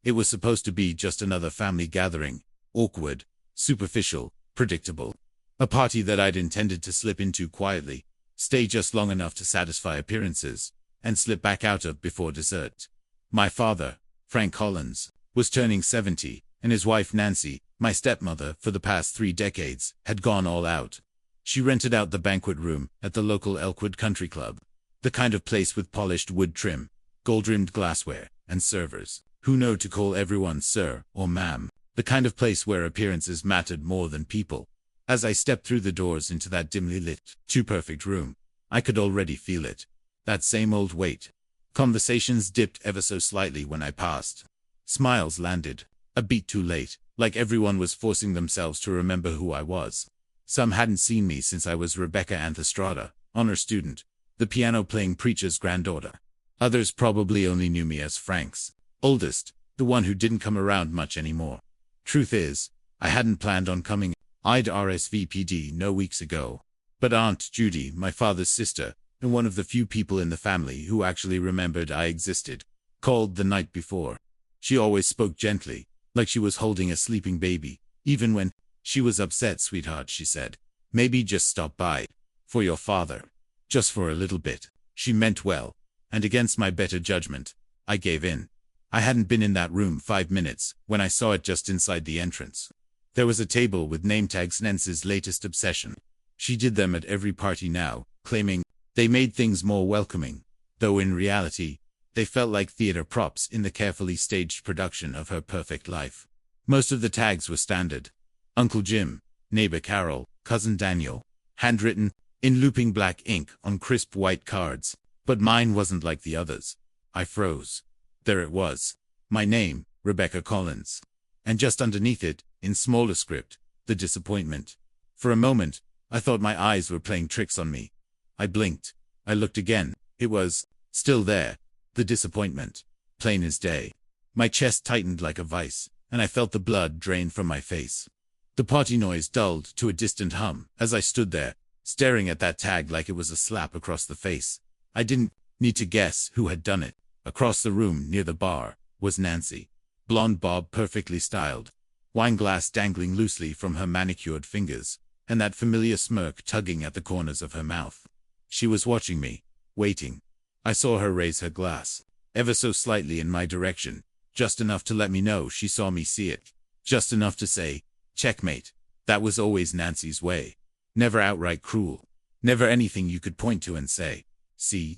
It was supposed to be just another family gathering, awkward, superficial, predictable. A party that I'd intended to slip into quietly, stay just long enough to satisfy appearances, and slip back out of before dessert. My father, Frank Collins, was turning 70, and his wife Nancy, my stepmother for the past 3 decades, had gone all out. She rented out the banquet room at the local Elkwood Country Club, the kind of place with polished wood trim, gold-rimmed glassware, and servers who know to call everyone sir or ma'am, the kind of place where appearances mattered more than people. As I stepped through the doors into that dimly lit, too-perfect room, I could already feel it. That same old weight. Conversations dipped ever so slightly when I passed. Smiles landed, a beat too late, like everyone was forcing themselves to remember who I was. Some hadn't seen me since I was Rebecca Anthestrada, honor student, the piano-playing preacher's granddaughter. Others probably only knew me as Frank's oldest, the one who didn't come around much anymore. Truth is, I hadn't planned on coming. I'd RSVP'd no weeks ago. But Aunt Judy, my father's sister, and one of the few people in the family who actually remembered I existed, called the night before. She always spoke gently, like she was holding a sleeping baby. Even when she was upset, sweetheart, she said. Maybe just stop by. For your father. Just for a little bit. She meant well. And against my better judgment, I gave in. I hadn't been in that room 5 minutes when I saw it just inside the entrance. There was a table with name tags, Nancy's latest obsession. She did them at every party now, claiming they made things more welcoming, though in reality, they felt like theater props in the carefully staged production of her perfect life. Most of the tags were standard. Uncle Jim, Neighbor Carol, Cousin Daniel, handwritten, in looping black ink on crisp white cards, but mine wasn't like the others. I froze. There it was. My name, Rebecca Collins. And just underneath it, in smaller script, the disappointment. For a moment, I thought my eyes were playing tricks on me. I blinked. I looked again. It was still there. The disappointment. Plain as day. My chest tightened like a vice, and I felt the blood drain from my face. The party noise dulled to a distant hum as I stood there, staring at that tag like it was a slap across the face. I didn't need to guess who had done it. Across the room, near the bar, was Nancy. Blonde bob perfectly styled, wine glass dangling loosely from her manicured fingers, and that familiar smirk tugging at the corners of her mouth. She was watching me, waiting. I saw her raise her glass, ever so slightly in my direction, just enough to let me know she saw me see it, just enough to say, checkmate. That was always Nancy's way. Never outright cruel. Never anything you could point to and say, see,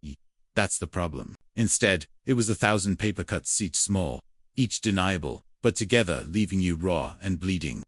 that's the problem. Instead, it was 1,000 paper cuts, each small, each deniable, but together leaving you raw and bleeding.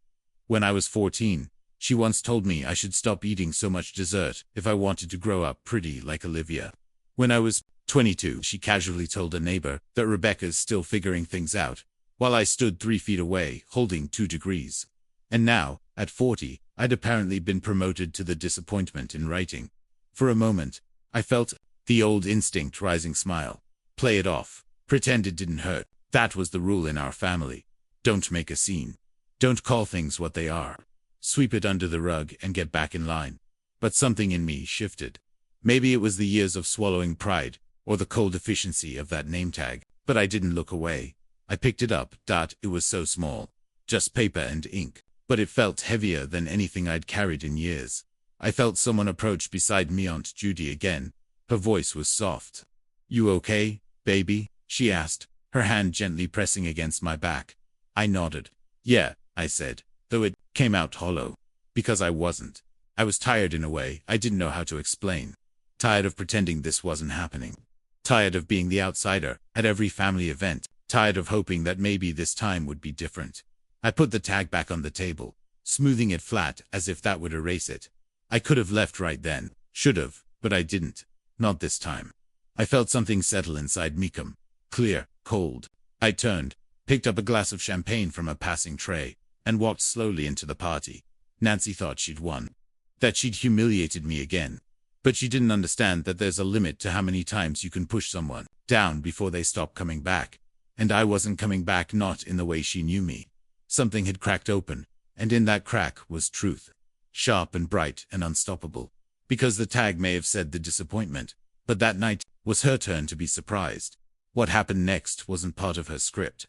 When I was 14, she once told me I should stop eating so much dessert if I wanted to grow up pretty like Olivia. When I was 22, she casually told a neighbor that Rebecca's still figuring things out, while I stood 3 feet away, holding 2 degrees. And now, at 40, I'd apparently been promoted to the disappointment in writing. For a moment, I felt the old instinct rising smile. Play it off. Pretend it didn't hurt. That was the rule in our family. Don't make a scene. Don't call things what they are. Sweep it under the rug and get back in line. But something in me shifted. Maybe it was the years of swallowing pride, or the cold efficiency of that name tag, but I didn't look away. I picked it up. It was so small. Just paper and ink. But it felt heavier than anything I'd carried in years. I felt someone approach beside me. Aunt Judy again. Her voice was soft. You okay, baby? She asked, her hand gently pressing against my back. I nodded. Yeah, I said, though it came out hollow. Because I wasn't. I was tired in a way I didn't know how to explain. Tired of pretending this wasn't happening. Tired of being the outsider at every family event. Tired of hoping that maybe this time would be different. I put the tag back on the table, smoothing it flat as if that would erase it. I could have left right then. Should have, but I didn't. Not this time. I felt something settle inside me, come clear, cold. I turned, picked up a glass of champagne from a passing tray, and walked slowly into the party. Nancy thought she'd won. That she'd humiliated me again. But she didn't understand that there's a limit to how many times you can push someone down before they stop coming back. And I wasn't coming back, not in the way she knew me. Something had cracked open, and in that crack was truth. Sharp and bright and unstoppable. Because the tag may have said the disappointment, but that night was her turn to be surprised. What happened next wasn't part of her script.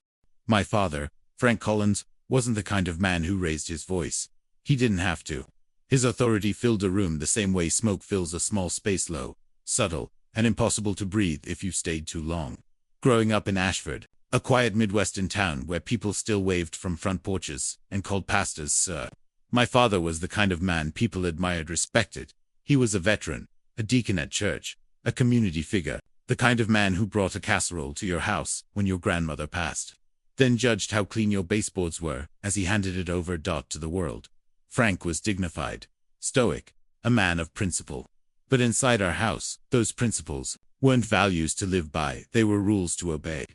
My father, Frank Collins, wasn't the kind of man who raised his voice. He didn't have to. His authority filled a room the same way smoke fills a small space, low, subtle, and impossible to breathe if you stayed too long. Growing up in Ashford, a quiet Midwestern town where people still waved from front porches and called pastors sir, my father was the kind of man people admired, respected. He was a veteran, a deacon at church, a community figure, the kind of man who brought a casserole to your house when your grandmother passed, then judged how clean your baseboards were as he handed it over to the world. Frank was dignified, stoic, a man of principle. But inside our house, those principles weren't values to live by, they were rules to obey.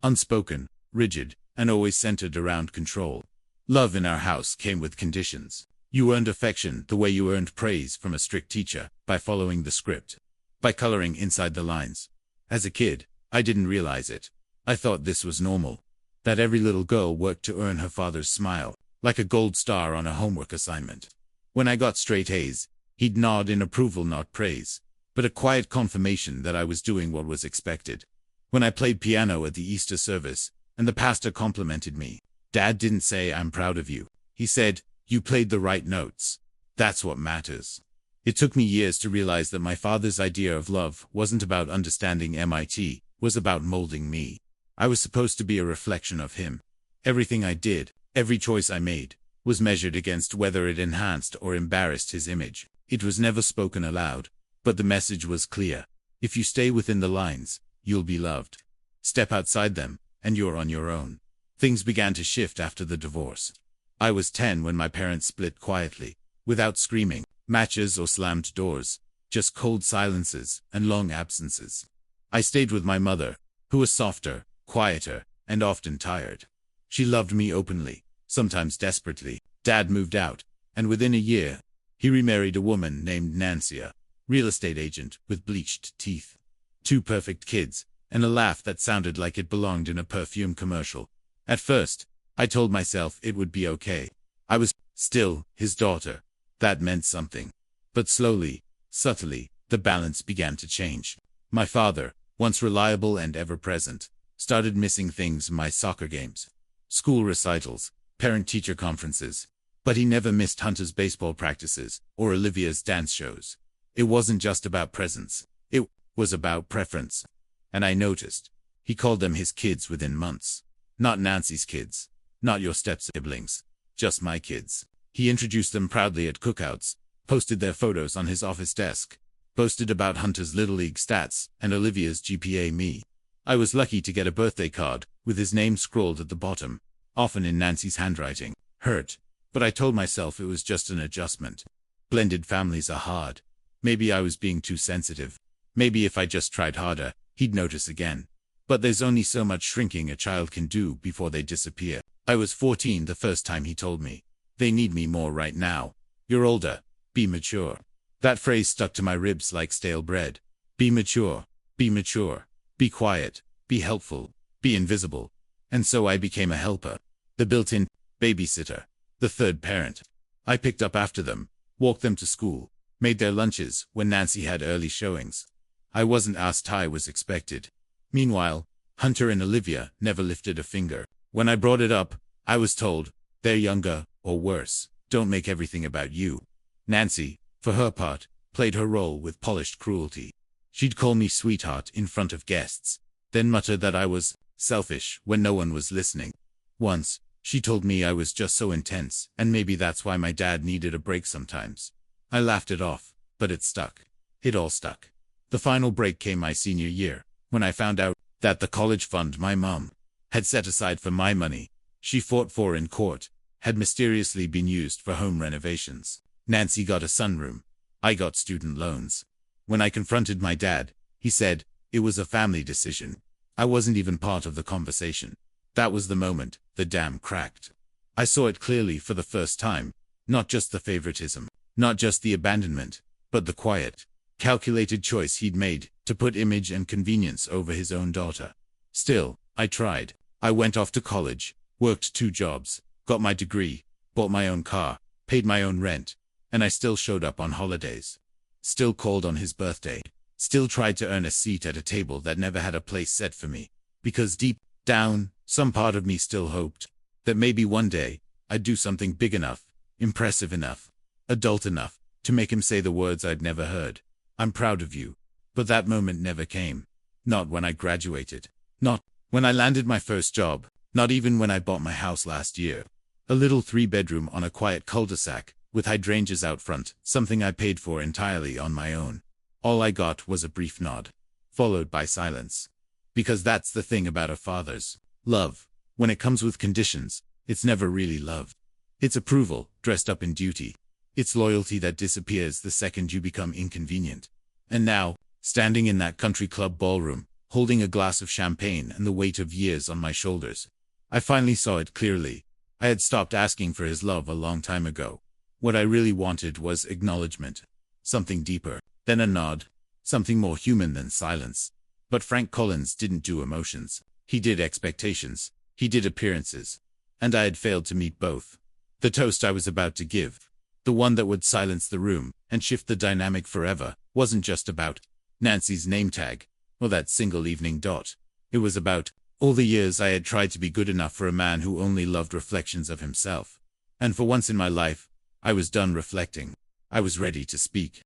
Unspoken, rigid, and always centered around control. Love in our house came with conditions. You earned affection the way you earned praise from a strict teacher, by following the script, by coloring inside the lines. As a kid, I didn't realize it. I thought this was normal, that every little girl worked to earn her father's smile, like a gold star on a homework assignment. When I got straight A's, he'd nod in approval, not praise, but a quiet confirmation that I was doing what was expected. When I played piano at the Easter service, and the pastor complimented me, Dad didn't say, "I'm proud of you." He said, "You played the right notes. That's what matters." It took me years to realize that my father's idea of love wasn't about understanding MIT, was about molding me. I was supposed to be a reflection of him. Everything I did, every choice I made, was measured against whether it enhanced or embarrassed his image. It was never spoken aloud, but the message was clear. If you stay within the lines, you'll be loved. Step outside them, and you're on your own. Things began to shift after the divorce. I was 10 when my parents split quietly, without screaming, matches or slammed doors, just cold silences and long absences. I stayed with my mother, who was softer, quieter, and often tired. She loved me openly, sometimes desperately. Dad moved out, and within a year, he remarried a woman named Nancy, a real estate agent with bleached teeth. 2 perfect kids, and a laugh that sounded like it belonged in a perfume commercial. At first, I told myself it would be okay. I was still his daughter. That meant something. But slowly, subtly, the balance began to change. My father, once reliable and ever-present, started missing things: my soccer games, school recitals, parent-teacher conferences. But he never missed Hunter's baseball practices or Olivia's dance shows. It wasn't just about presence. It was about preference. And I noticed. He called them his kids within months. Not Nancy's kids. Not your step-siblings. Just my kids. He introduced them proudly at cookouts, posted their photos on his office desk, boasted about Hunter's Little League stats and Olivia's GPA. Me, I was lucky to get a birthday card with his name scrawled at the bottom, often in Nancy's handwriting. Hurt, but I told myself it was just an adjustment. Blended families are hard. Maybe I was being too sensitive. Maybe if I just tried harder, he'd notice again. But there's only so much shrinking a child can do before they disappear. I was 14 the first time he told me, "They need me more right now. You're older. Be mature." That phrase stuck to my ribs like stale bread. Be mature. Be mature. Be quiet. Be helpful. Be invisible. And so I became a helper. The built-in babysitter. The third parent. I picked up after them, walked them to school, made their lunches when Nancy had early showings. I wasn't asked, I was expected. Meanwhile, Hunter and Olivia never lifted a finger. When I brought it up, I was told, "They're younger, or worse. Don't make everything about you." Nancy, for her part, played her role with polished cruelty. She'd call me sweetheart in front of guests, then mutter that I was selfish when no one was listening. Once, she told me I was just so intense, and maybe that's why my dad needed a break sometimes. I laughed it off, but it stuck. It all stuck. The final break came my senior year, when I found out that the college fund my mom had set aside for my money, she fought for in court, had mysteriously been used for home renovations. Nancy got a sunroom. I got student loans. When I confronted my dad, he said, it was a family decision. I wasn't even part of the conversation. That was the moment the dam cracked. I saw it clearly for the first time, not just the favoritism, not just the abandonment, but the quiet, calculated choice he'd made to put image and convenience over his own daughter. Still, I tried. I went off to college, worked 2 jobs, got my degree, bought my own car, paid my own rent, and I still showed up on holidays. Still called on his birthday. Still tried to earn a seat at a table that never had a place set for me. Because deep Down, some part of me still hoped that maybe one day I'd do something big enough, impressive enough, adult enough to make him say the words I'd never heard. I'm proud of you. But that moment never came. Not when I graduated. Not when I landed my first job. Not even when I bought my house last year. A little 3-bedroom on a quiet cul-de-sac, with hydrangeas out front, something I paid for entirely on my own. All I got was a brief nod, followed by silence. Because that's the thing about a father's love. When it comes with conditions, it's never really love. It's approval, dressed up in duty. It's loyalty that disappears the second you become inconvenient. And now, standing in that country club ballroom, holding a glass of champagne and the weight of years on my shoulders, I finally saw it clearly. I had stopped asking for his love a long time ago. What I really wanted was acknowledgement. Something deeper than a nod. Something more human than silence. But Frank Collins didn't do emotions. He did expectations. He did appearances. And I had failed to meet both. The toast I was about to give, the one that would silence the room and shift the dynamic forever, wasn't just about Nancy's name tag, or that single evening dot. It was about all the years I had tried to be good enough for a man who only loved reflections of himself. And for once in my life, I was done reflecting. I was ready to speak.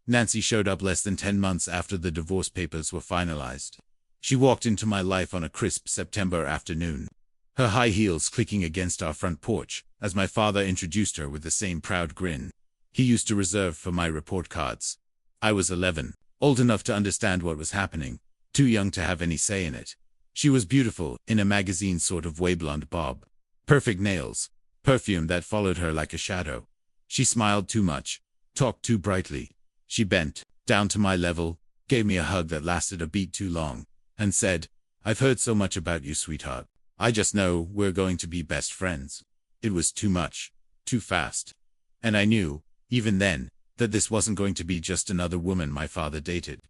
Nancy showed up less than 10 months after the divorce papers were finalized. She walked into my life on a crisp September afternoon, her high heels clicking against our front porch, as my father introduced her with the same proud grin he used to reserve for my report cards. I was 11, old enough to understand what was happening, too young to have any say in it. She was beautiful, in a magazine sort of way blonde bob. Perfect nails, perfume that followed her like a shadow. She smiled too much, talked too brightly. She bent down to my level, gave me a hug that lasted a beat too long, and said, "I've heard so much about you, sweetheart. I just know we're going to be best friends." It was too much, too fast. And I knew, even then, that this wasn't going to be just another woman my father dated.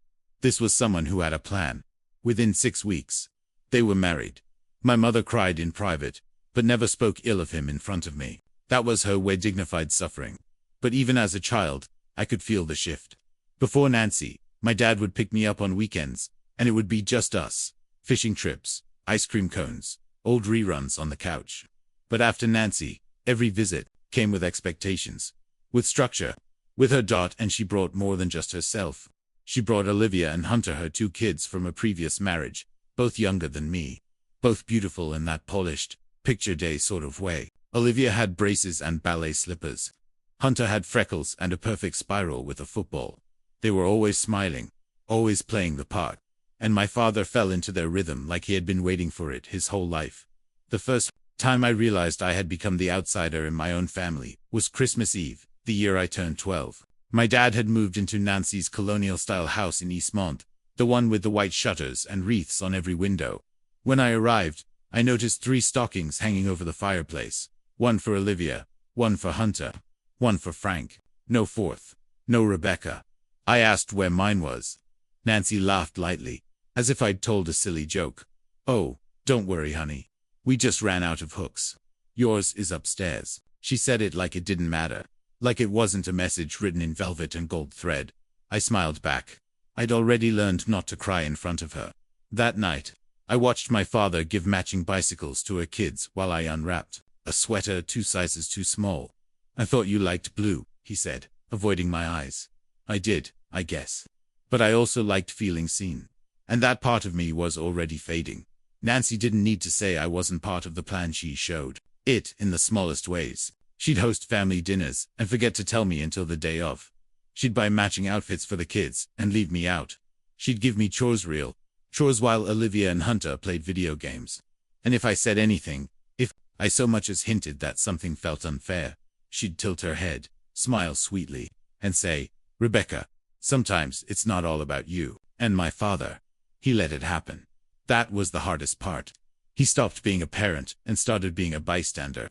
This was someone who had a plan. Within 6 weeks, they were married. My mother cried in private, but never spoke ill of him in front of me. That was her way, dignified suffering. But even as a child, I could feel the shift. Before Nancy, my dad would pick me up on weekends, and it would be just us. Fishing trips, ice cream cones, old reruns on the couch. But after Nancy, every visit came with expectations, with structure, with her dot, and she brought more than just herself. She brought Olivia and Hunter, her 2 kids from a previous marriage, both younger than me, both beautiful in that polished, picture day sort of way. Olivia had braces and ballet slippers. Hunter had freckles and a perfect spiral with a football. They were always smiling, always playing the part. And my father fell into their rhythm like he had been waiting for it his whole life. The first time I realized I had become the outsider in my own family was Christmas Eve, the year I turned 12. My dad had moved into Nancy's colonial-style house in Eastmont, the one with the white shutters and wreaths on every window. When I arrived, I noticed 3 stockings hanging over the fireplace. One for Olivia, one for Hunter, one for Frank. No 4th. No Rebecca. I asked where mine was. Nancy laughed lightly, as if I'd told a silly joke. "Oh, don't worry, honey. We just ran out of hooks. Yours is upstairs." She said it like it didn't matter, like it wasn't a message written in velvet and gold thread. I smiled back. I'd already learned not to cry in front of her. That night, I watched my father give matching bicycles to her kids while I unwrapped a sweater 2 sizes too small. "I thought you liked blue," he said, avoiding my eyes. I did, I guess. But I also liked feeling seen. And that part of me was already fading. Nancy didn't need to say I wasn't part of the plan. She showed it in the smallest ways. She'd host family dinners and forget to tell me until the day of. She'd buy matching outfits for the kids and leave me out. She'd give me chores while Olivia and Hunter played video games. And if I said anything, if I so much as hinted that something felt unfair, she'd tilt her head, smile sweetly, and say, "Rebecca, sometimes it's not all about you." And my father, he let it happen. That was the hardest part. He stopped being a parent and started being a bystander.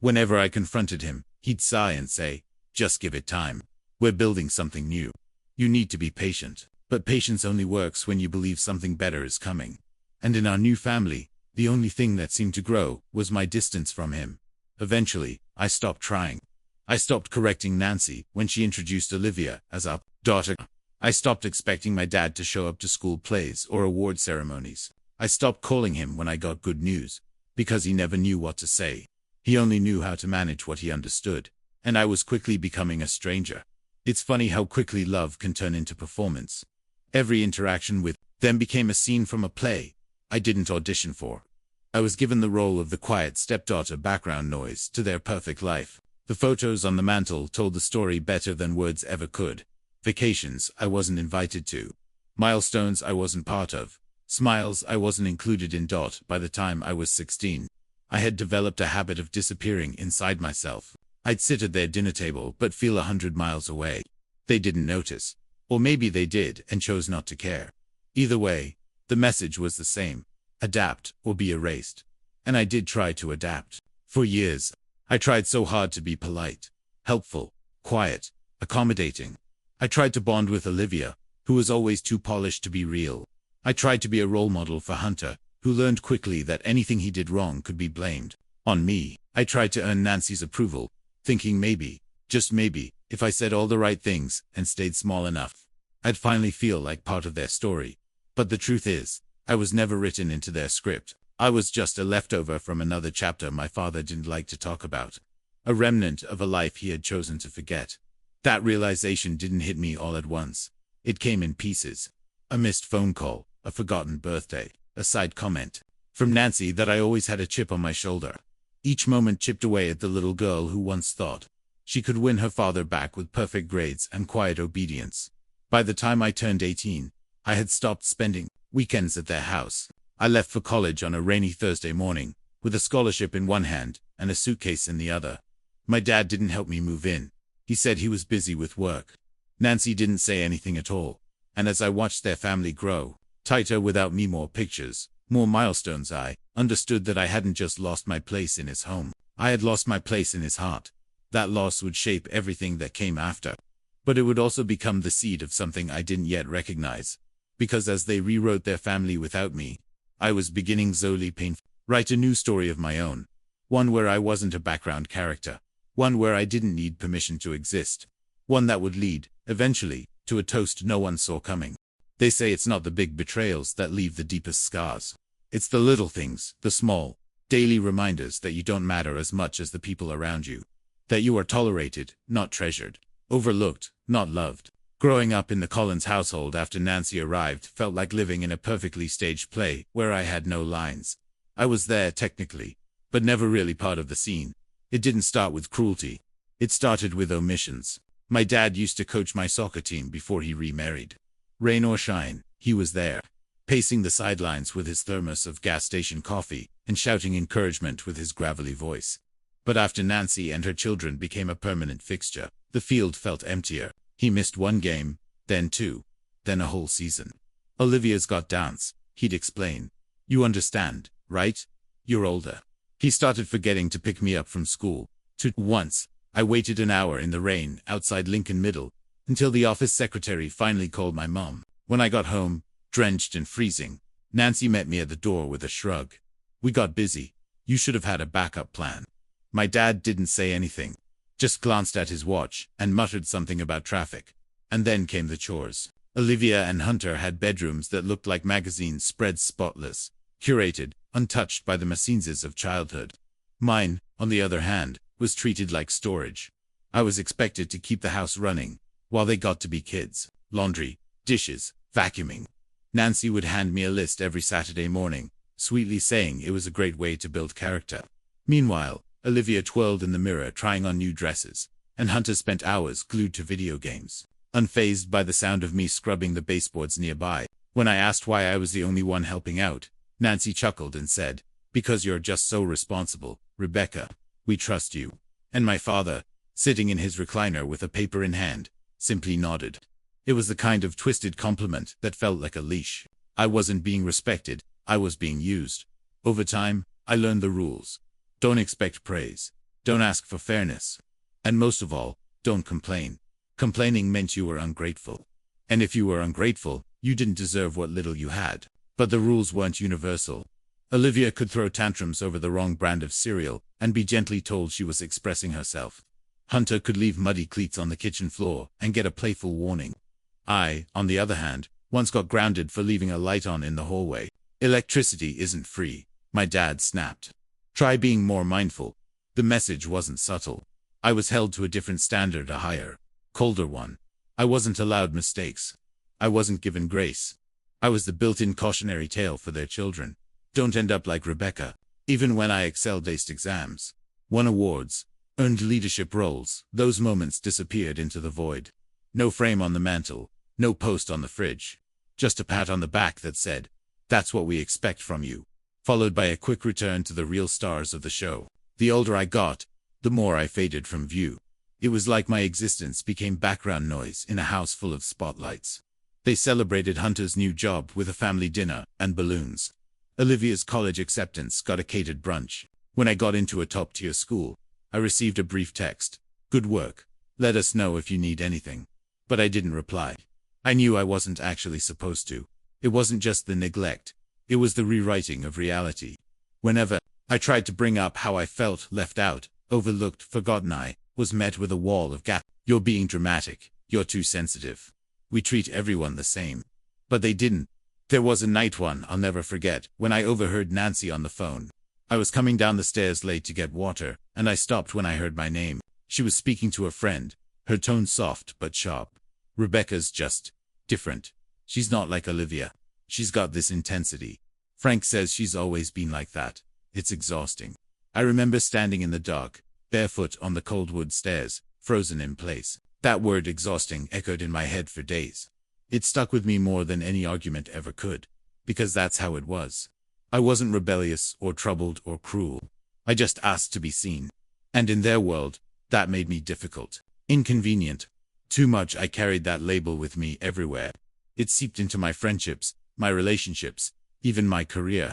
Whenever I confronted him, he'd sigh and say, "Just give it time. We're building something new. You need to be patient." But patience only works when you believe something better is coming. And in our new family, the only thing that seemed to grow was my distance from him. Eventually, I stopped trying. I stopped correcting Nancy when she introduced Olivia as a daughter. I stopped expecting my dad to show up to school plays or award ceremonies. I stopped calling him when I got good news, because he never knew what to say. He only knew how to manage what he understood, and I was quickly becoming a stranger. It's funny how quickly love can turn into performance. Every interaction with them became a scene from a play I didn't audition for. I was given the role of the quiet stepdaughter background noise to their perfect life. The photos on the mantle told the story better than words ever could. Vacations I wasn't invited to. Milestones I wasn't part of. Smiles I wasn't included in. By the time I was 16, I had developed a habit of disappearing inside myself. I'd sit at their dinner table but feel 100 miles away. They didn't notice. Or maybe they did and chose not to care. Either way, the message was the same. Adapt or be erased. And I did try to adapt. For years, I tried so hard to be polite, helpful, quiet, accommodating. I tried to bond with Olivia, who was always too polished to be real. I tried to be a role model for Hunter, who learned quickly that anything he did wrong could be blamed on me. I tried to earn Nancy's approval, thinking maybe, just maybe, if I said all the right things and stayed small enough, I'd finally feel like part of their story. But the truth is, I was never written into their script. I was just a leftover from another chapter my father didn't like to talk about. A remnant of a life he had chosen to forget. That realization didn't hit me all at once. It came in pieces. A missed phone call, a forgotten birthday, a side comment from Nancy that I always had a chip on my shoulder. Each moment chipped away at the little girl who once thought she could win her father back with perfect grades and quiet obedience. By the time I turned 18, I had stopped spending weekends at their house. I left for college on a rainy Thursday morning, with a scholarship in one hand and a suitcase in the other. My dad didn't help me move in. He said he was busy with work. Nancy didn't say anything at all. And as I watched their family grow tighter without me, more pictures, more milestones, I understood that I hadn't just lost my place in his home. I had lost my place in his heart. That loss would shape everything that came after. But it would also become the seed of something I didn't yet recognize. Because as they rewrote their family without me, I was beginning slowly write a new story of my own. One where I wasn't a background character. One where I didn't need permission to exist. One that would lead, eventually, to a toast no one saw coming. They say it's not the big betrayals that leave the deepest scars. It's the little things, the small, daily reminders that you don't matter as much as the people around you. That you are tolerated, not treasured. Overlooked, not loved. Growing up in the Collins household after Nancy arrived felt like living in a perfectly staged play where I had no lines. I was there technically, but never really part of the scene. It didn't start with cruelty. It started with omissions. My dad used to coach my soccer team before he remarried. Rain or shine, he was there, pacing the sidelines with his thermos of gas station coffee and shouting encouragement with his gravelly voice. But after Nancy and her children became a permanent fixture, the field felt emptier. He missed one game, then two, then a whole season. Olivia's got dance, he'd explain. You understand, right? You're older. He started forgetting to pick me up from school. Once, I waited an hour in the rain outside Lincoln Middle, until the office secretary finally called my mom. When I got home, drenched and freezing, Nancy met me at the door with a shrug. We got busy. You should have had a backup plan. My dad didn't say anything, just glanced at his watch and muttered something about traffic. And then came the chores. Olivia and Hunter had bedrooms that looked like magazine spreads, spotless, curated, untouched by the machines of childhood. Mine, on the other hand, was treated like storage. I was expected to keep the house running, while they got to be kids. Laundry, dishes, vacuuming. Nancy would hand me a list every Saturday morning, sweetly saying it was a great way to build character. Meanwhile, Olivia twirled in the mirror trying on new dresses, and Hunter spent hours glued to video games, unfazed by the sound of me scrubbing the baseboards nearby. When I asked why I was the only one helping out, Nancy chuckled and said, "Because you're just so responsible, Rebecca. We trust you." And my father, sitting in his recliner with a paper in hand, simply nodded. It was the kind of twisted compliment that felt like a leash. I wasn't being respected, I was being used. Over time, I learned the rules. Don't expect praise. Don't ask for fairness. And most of all, don't complain. Complaining meant you were ungrateful. And if you were ungrateful, you didn't deserve what little you had. But the rules weren't universal. Olivia could throw tantrums over the wrong brand of cereal and be gently told she was expressing herself. Hunter could leave muddy cleats on the kitchen floor and get a playful warning. I, on the other hand, once got grounded for leaving a light on in the hallway. Electricity isn't free, my dad snapped. Try being more mindful. The message wasn't subtle. I was held to a different standard, a higher, colder one. I wasn't allowed mistakes. I wasn't given grace. I was the built-in cautionary tale for their children. Don't end up like Rebecca. Even when I excelled-aced exams, won awards, earned leadership roles, those moments disappeared into the void. No frame on the mantle, no post on the fridge. Just a pat on the back that said, "That's what we expect from you," followed by a quick return to the real stars of the show. The older I got, the more I faded from view. It was like my existence became background noise in a house full of spotlights. They celebrated Hunter's new job with a family dinner and balloons. Olivia's college acceptance got a catered brunch. When I got into a top-tier school, I received a brief text. "Good work. Let us know if you need anything." But I didn't reply. I knew I wasn't actually supposed to. It wasn't just the neglect. It was the rewriting of reality. Whenever I tried to bring up how I felt left out, overlooked, forgotten, I was met with a wall of gaps. "You're being dramatic. You're too sensitive. We treat everyone the same." But they didn't. There was a night, one I'll never forget, when I overheard Nancy on the phone. I was coming down the stairs late to get water, and I stopped when I heard my name. She was speaking to a friend, her tone soft but sharp. "Rebecca's just different. She's not like Olivia. She's got this intensity. Frank says she's always been like that. It's exhausting." I remember standing in the dark, barefoot on the cold wood stairs, frozen in place. That word exhausting echoed in my head for days. It stuck with me more than any argument ever could, because that's how it was. I wasn't rebellious or troubled or cruel. I just asked to be seen. And in their world, that made me difficult, inconvenient. Too much. I carried that label with me everywhere. It seeped into my friendships, my relationships, even my career.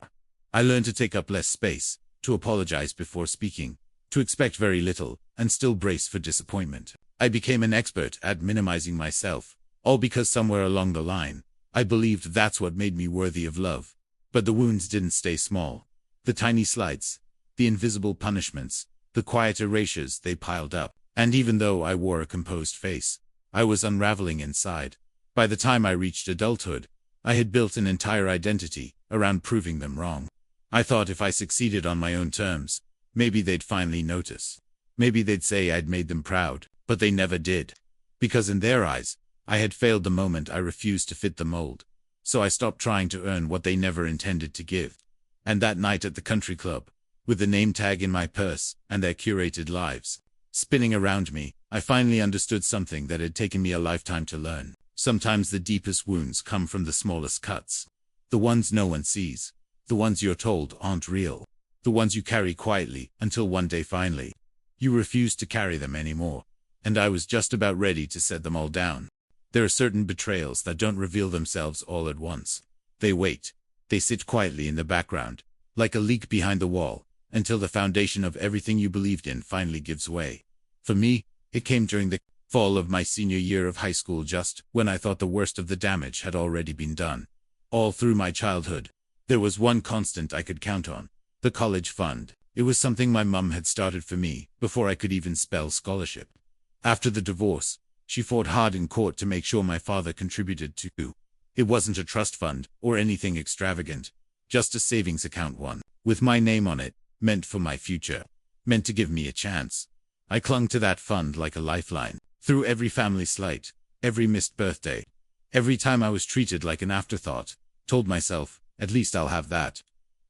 I learned to take up less space, to apologize before speaking, to expect very little, and still brace for disappointment. I became an expert at minimizing myself, all because somewhere along the line, I believed that's what made me worthy of love. But the wounds didn't stay small. The tiny slights, the invisible punishments, the quiet erasures, they piled up. And even though I wore a composed face, I was unraveling inside. By the time I reached adulthood, I had built an entire identity around proving them wrong. I thought if I succeeded on my own terms, maybe they'd finally notice. Maybe they'd say I'd made them proud, but they never did. Because in their eyes, I had failed the moment I refused to fit the mold. So I stopped trying to earn what they never intended to give. And that night at the country club, with the name tag in my purse and their curated lives spinning around me, I finally understood something that had taken me a lifetime to learn. Sometimes the deepest wounds come from the smallest cuts. The ones no one sees. The ones you're told aren't real. The ones you carry quietly until one day finally, you refuse to carry them anymore. And I was just about ready to set them all down. There are certain betrayals that don't reveal themselves all at once. They wait. They sit quietly in the background, like a leak behind the wall, until the foundation of everything you believed in finally gives way. For me, it came during the fall of my senior year of high school, just when I thought the worst of the damage had already been done. All through my childhood, there was one constant I could count on: the college fund. It was something my mum had started for me before I could even spell scholarship. After the divorce, she fought hard in court to make sure my father contributed to. It wasn't a trust fund or anything extravagant, just a savings account, one with my name on it, meant for my future, meant to give me a chance. I clung to that fund like a lifeline, through every family slight, every missed birthday, every time I was treated like an afterthought. Told myself, at least I'll have that.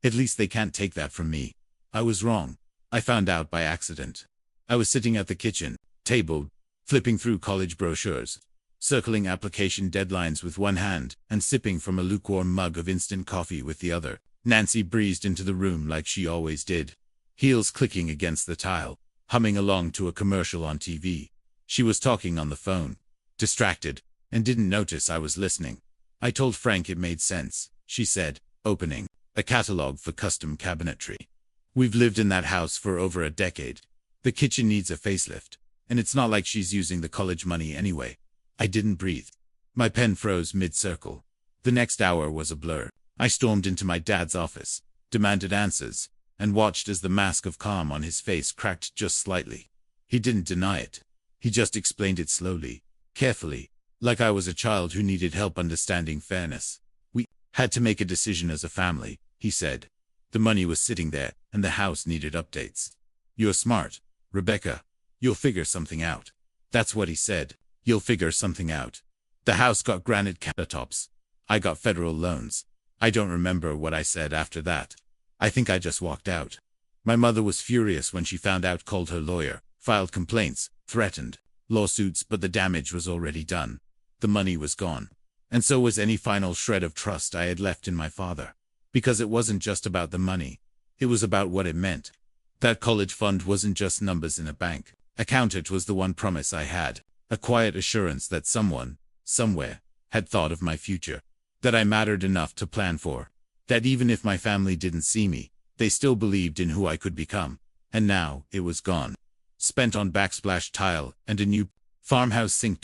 At least they can't take that from me. I was wrong. I found out by accident. I was sitting at the kitchen table, flipping through college brochures, circling application deadlines with one hand, and sipping from a lukewarm mug of instant coffee with the other. Nancy breezed into the room like she always did, heels clicking against the tile, humming along to a commercial on TV. She was talking on the phone, distracted, and didn't notice I was listening. "I told Frank it made sense," she said, opening a catalog for custom cabinetry. "We've lived in that house for over a decade. The kitchen needs a facelift, and it's not like she's using the college money anyway." I didn't breathe. My pen froze mid-circle. The next hour was a blur. I stormed into my dad's office, demanded answers, and watched as the mask of calm on his face cracked just slightly. He didn't deny it. He just explained it slowly, carefully, like I was a child who needed help understanding fairness. "We Had to make a decision as a family, he said. The money was sitting there, and the house needed updates. You're smart, Rebecca. You'll figure something out. That's what he said. You'll figure something out. The house got granite countertops. I got federal loans. I don't remember what I said after that. I think I just walked out. My mother was furious when she found out, called her lawyer, filed complaints, threatened lawsuits, but the damage was already done. The money was gone. And so was any final shred of trust I had left in my father. Because it wasn't just about the money. It was about what it meant. That college fund wasn't just numbers in a bank account. It was the one promise I had. A quiet assurance that someone, somewhere, had thought of my future. That I mattered enough to plan for. That even if my family didn't see me, they still believed in who I could become. And now, it was gone. Spent on backsplash tile and a new farmhouse sink.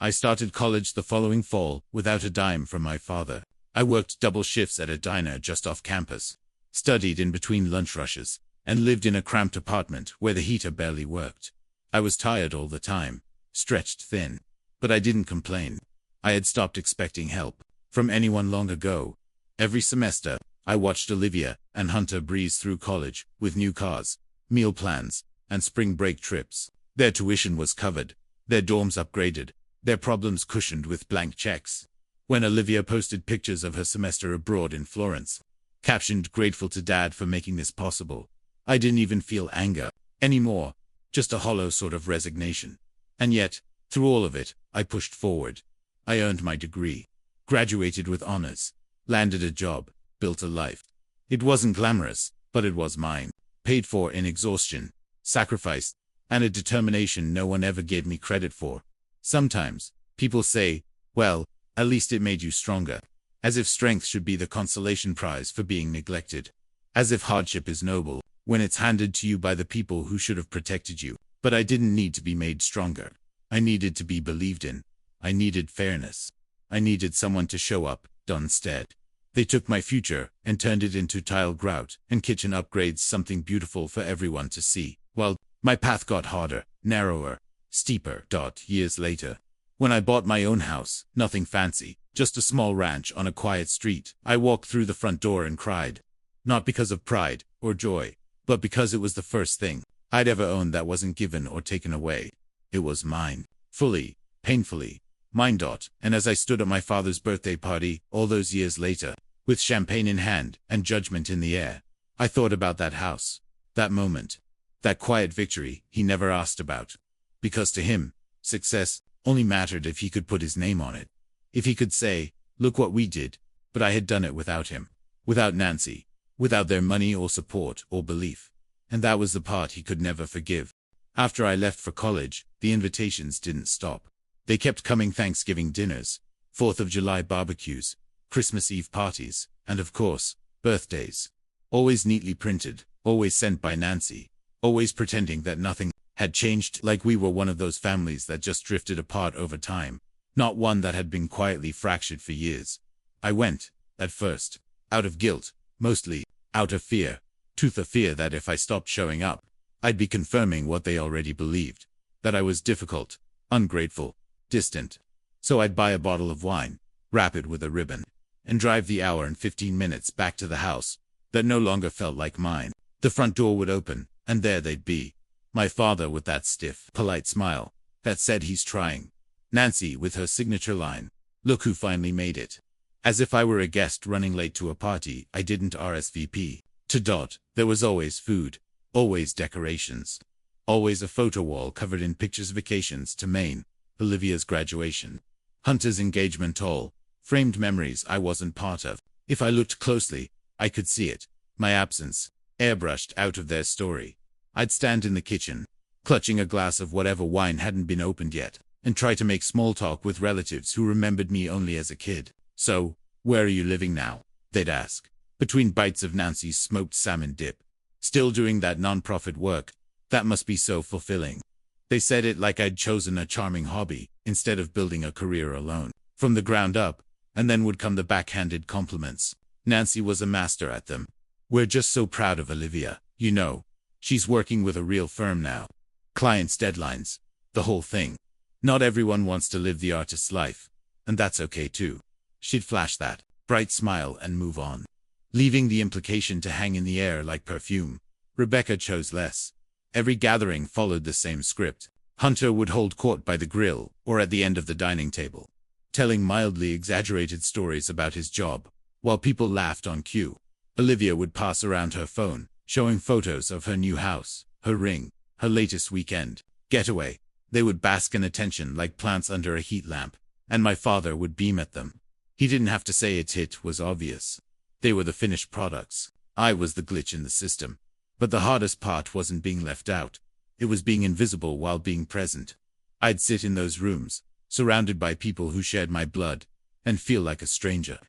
I started college the following fall, without a dime from my father. I worked double shifts at a diner just off campus, studied in between lunch rushes, and lived in a cramped apartment where the heater barely worked. I was tired all the time, stretched thin. But I didn't complain. I had stopped expecting help from anyone long ago. Every semester, I watched Olivia and Hunter breeze through college with new cars, meal plans, and spring break trips. Their tuition was covered, their dorms upgraded, their problems cushioned with blank checks. When Olivia posted pictures of her semester abroad in Florence, captioned "Grateful to Dad for making this possible," I didn't even feel anger anymore, just a hollow sort of resignation. And yet, through all of it, I pushed forward. I earned my degree, graduated with honors, landed a job, built a life. It wasn't glamorous, but it was mine. Paid for in exhaustion, sacrifice, and a determination no one ever gave me credit for. Sometimes, people say, well, at least it made you stronger. As if strength should be the consolation prize for being neglected. As if hardship is noble, when it's handed to you by the people who should have protected you. But I didn't need to be made stronger. I needed to be believed in. I needed fairness. I needed someone to show up, instead. They took my future and turned it into tile grout and kitchen upgrades, something beautiful for everyone to see. Well, my path got harder, narrower, steeper. Years later, when I bought my own house, nothing fancy, just a small ranch on a quiet street, I walked through the front door and cried. Not because of pride or joy, but because it was the first thing I'd ever owned that wasn't given or taken away. It was mine. Fully, painfully, mine. And as I stood at my father's birthday party, all those years later, with champagne in hand and judgment in the air, I thought about that house, that moment, that quiet victory he never asked about. Because to him, success only mattered if he could put his name on it. If he could say, look what we did. But I had done it without him, without Nancy, without their money or support or belief. And that was the part he could never forgive. After I left for college, the invitations didn't stop. They kept coming: Thanksgiving dinners, 4th of July barbecues, Christmas Eve parties, and of course, birthdays. Always neatly printed, always sent by Nancy, always pretending that nothing had changed, like we were one of those families that just drifted apart over time, not one that had been quietly fractured for years. I went, at first, out of guilt, mostly, out of fear, the fear that if I stopped showing up, I'd be confirming what they already believed, that I was difficult, ungrateful, distant. So I'd buy a bottle of wine, wrap it with a ribbon, and drive the hour and 15 minutes back to the house that no longer felt like mine. The front door would open, and there they'd be. My father with that stiff, polite smile that said he's trying. Nancy with her signature line, look who finally made it. As if I were a guest running late to a party I didn't RSVP to. There was always food, always decorations, always a photo wall covered in pictures: vacations to Maine, Olivia's graduation, Hunter's engagement, all framed memories I wasn't part of. If I looked closely, I could see it, my absence, airbrushed out of their story. I'd stand in the kitchen, clutching a glass of whatever wine hadn't been opened yet, and try to make small talk with relatives who remembered me only as a kid. So, where are you living now? They'd ask, between bites of Nancy's smoked salmon dip. Still doing that nonprofit work. That must be so fulfilling. They said it like I'd chosen a charming hobby, instead of building a career alone, from the ground up, and then would come the backhanded compliments. Nancy was a master at them. We're just so proud of Olivia, you know. She's working with a real firm now. Clients' deadlines, the whole thing. Not everyone wants to live the artist's life, and that's okay too. She'd flash that. bright smile and move on, leaving the implication to hang in the air like perfume. Rebecca chose less. Every gathering followed the same script. Hunter would hold court by the grill or at the end of the dining table, telling mildly exaggerated stories about his job, while people laughed on cue. Olivia would pass around her phone, showing photos of her new house, her ring, her latest weekend getaway. They would bask in attention like plants under a heat lamp, and my father would beam at them. He didn't have to say it was obvious. They were the finished products. I was the glitch in the system. But the hardest part wasn't being left out. It was being invisible while being present. I'd sit in those rooms, surrounded by people who shared my blood, and feel like a stranger.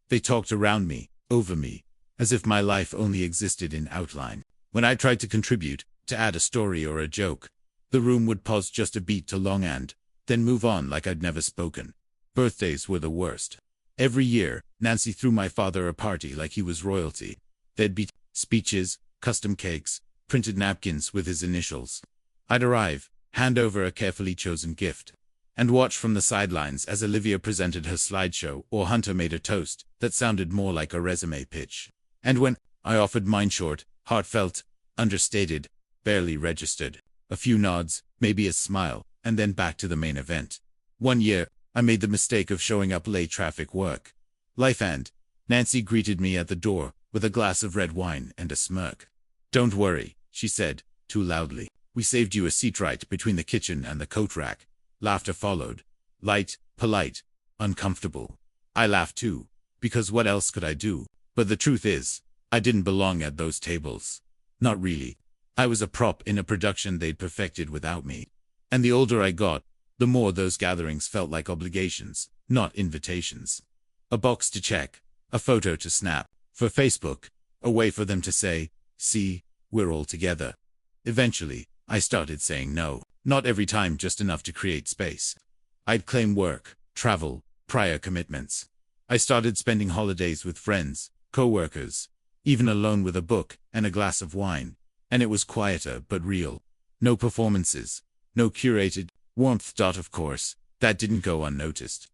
They talked around me, over me, as if my life only existed in outline. When I tried to contribute, to add a story or a joke, the room would pause just a beat too long and then move on like I'd never spoken. Birthdays were the worst. Every year, Nancy threw my father a party like he was royalty. There'd be speeches, custom cakes, printed napkins with his initials. I'd arrive, hand over a carefully chosen gift, and watch from the sidelines as Olivia presented her slideshow or Hunter made a toast that sounded more like a resume pitch. And when I offered mine, short, heartfelt, understated, barely registered, a few nods, maybe a smile, and then back to the main event. One year, I made the mistake of showing up late. Traffic, work, life, and Nancy greeted me at the door with a glass of red wine and a smirk. "Don't worry," she said, too loudly. "We saved you a seat right between the kitchen and the coat rack." Laughter followed. Light, polite, uncomfortable. I laughed too, because what else could I do? But the truth is, I didn't belong at those tables. Not really. I was a prop in a production they'd perfected without me. And the older I got, the more those gatherings felt like obligations, not invitations. A box to check, a photo to snap, for Facebook, a way for them to say, "See, we're all together." Eventually, I started saying no, not every time, just enough to create space. I'd claim work, travel, prior commitments. I started spending holidays with friends, co-workers, even alone with a book and a glass of wine. And it was quieter but real. No performances, no curated warmth. Of course, that didn't go unnoticed.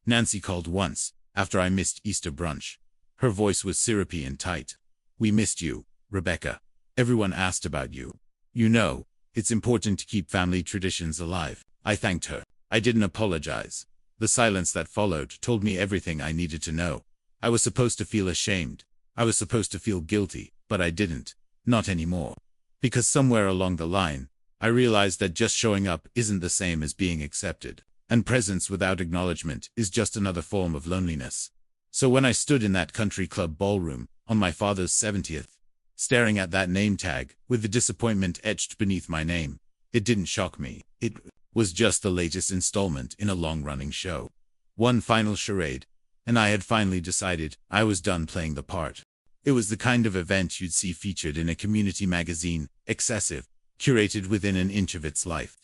Nancy called once, after I missed Easter brunch. Her voice was syrupy and tight. "We missed you, Rebecca. Everyone asked about you. You know, it's important to keep family traditions alive." I thanked her. I didn't apologize. The silence that followed told me everything I needed to know. I was supposed to feel ashamed. I was supposed to feel guilty, but I didn't. Not anymore. Because somewhere along the line, I realized that just showing up isn't the same as being accepted, and presence without acknowledgement is just another form of loneliness. So when I stood in that country club ballroom, on my father's 70th, staring at that name tag, with the disappointment etched beneath my name, it didn't shock me. It was just the latest installment in a long-running show. One final charade, and I had finally decided I was done playing the part. It was the kind of event you'd see featured in a community magazine, excessive, curated within an inch of its life.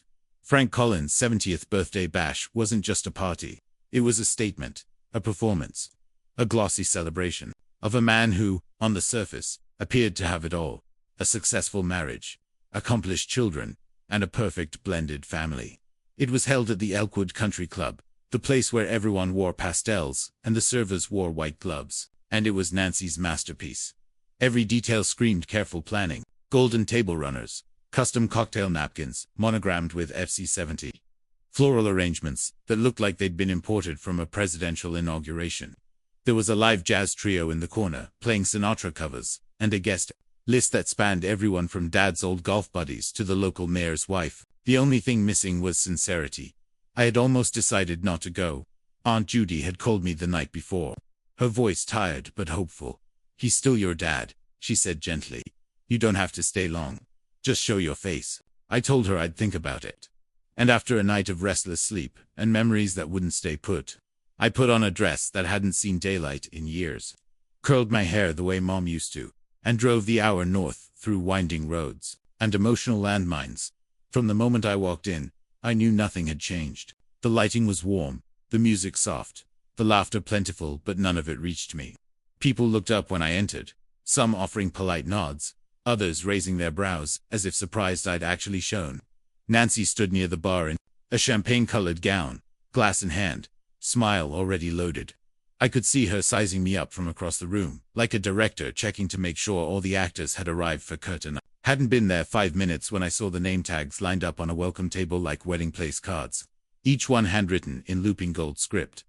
Frank Collins' 70th birthday bash wasn't just a party. It was a statement, a performance, a glossy celebration of a man who, on the surface, appeared to have it all: a successful marriage, accomplished children, and a perfect blended family. It was held at the Elkwood Country Club, the place where everyone wore pastels and the servers wore white gloves. And it was Nancy's masterpiece. Every detail screamed careful planning: golden table runners, custom cocktail napkins, monogrammed with FC70, floral arrangements that looked like they'd been imported from a presidential inauguration. There was a live jazz trio in the corner, playing Sinatra covers, and a guest list that spanned everyone from Dad's old golf buddies to the local mayor's wife. The only thing missing was sincerity. I had almost decided not to go. Aunt Judy had called me the night before. Her voice tired but hopeful. "He's still your dad," she said gently. "You don't have to stay long. Just show your face." I told her I'd think about it. And after a night of restless sleep and memories that wouldn't stay put, I put on a dress that hadn't seen daylight in years, curled my hair the way Mom used to, and drove the hour north through winding roads and emotional landmines. From the moment I walked in, I knew nothing had changed. The lighting was warm, the music soft, the laughter plentiful, but none of it reached me. People looked up when I entered, some offering polite nods, others raising their brows as if surprised I'd actually shown. Nancy stood near the bar in a champagne-colored gown, glass in hand, smile already loaded. I could see her sizing me up from across the room, like a director checking to make sure all the actors had arrived for curtain. Hadn't been there 5 minutes when I saw the name tags lined up on a welcome table like wedding place cards. Each one handwritten in looping gold script.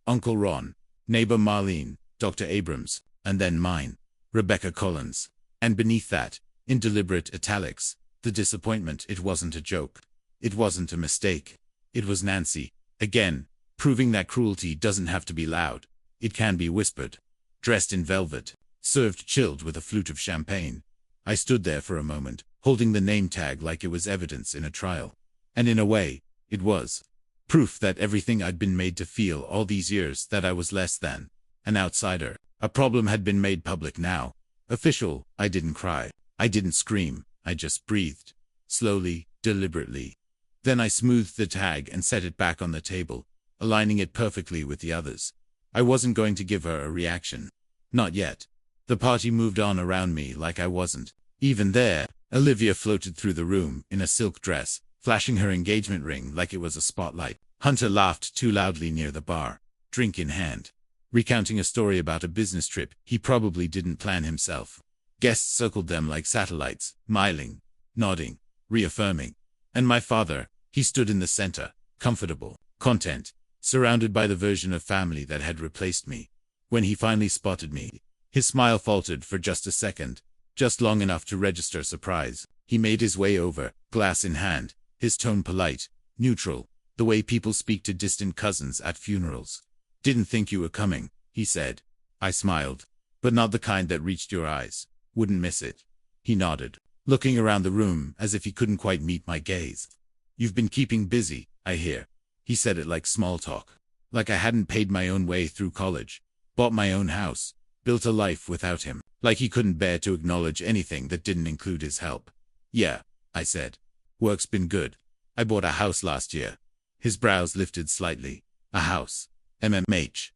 Uncle Ron, neighbor Marlene, Dr. Abrams, and then mine, Rebecca Collins. And beneath that, in deliberate italics, the disappointment. It wasn't a joke. It wasn't a mistake. It was Nancy, again, proving that cruelty doesn't have to be loud. It can be whispered. Dressed in velvet, served chilled with a flute of champagne. I stood there for a moment, holding the name tag like it was evidence in a trial. And in a way, it was. Proof that everything I'd been made to feel all these years, that I was less than an outsider, a problem, had been made public now. Official. I didn't cry. I didn't scream. I just breathed. Slowly, deliberately. Then I smoothed the tag and set it back on the table, aligning it perfectly with the others. I wasn't going to give her a reaction. Not yet. The party moved on around me like I wasn't even there. Olivia floated through the room in a silk dress, flashing her engagement ring like it was a spotlight. Hunter laughed too loudly near the bar, drink in hand, recounting a story about a business trip he probably didn't plan himself. Guests circled them like satellites, smiling, nodding, reaffirming. And my father, he stood in the center, comfortable, content, surrounded by the version of family that had replaced me. When he finally spotted me, his smile faltered for just a second, just long enough to register surprise. He made his way over, glass in hand, his tone polite, neutral, the way people speak to distant cousins at funerals. "Didn't think you were coming," he said. I smiled, but not the kind that reached your eyes. "Wouldn't miss it." He nodded, looking around the room as if he couldn't quite meet my gaze. "You've been keeping busy, I hear." He said it like small talk, like I hadn't paid my own way through college, bought my own house, built a life without him, like he couldn't bear to acknowledge anything that didn't include his help. "Yeah," I said. "Work's been good. I bought a house last year." His brows lifted slightly. "A house. MMH.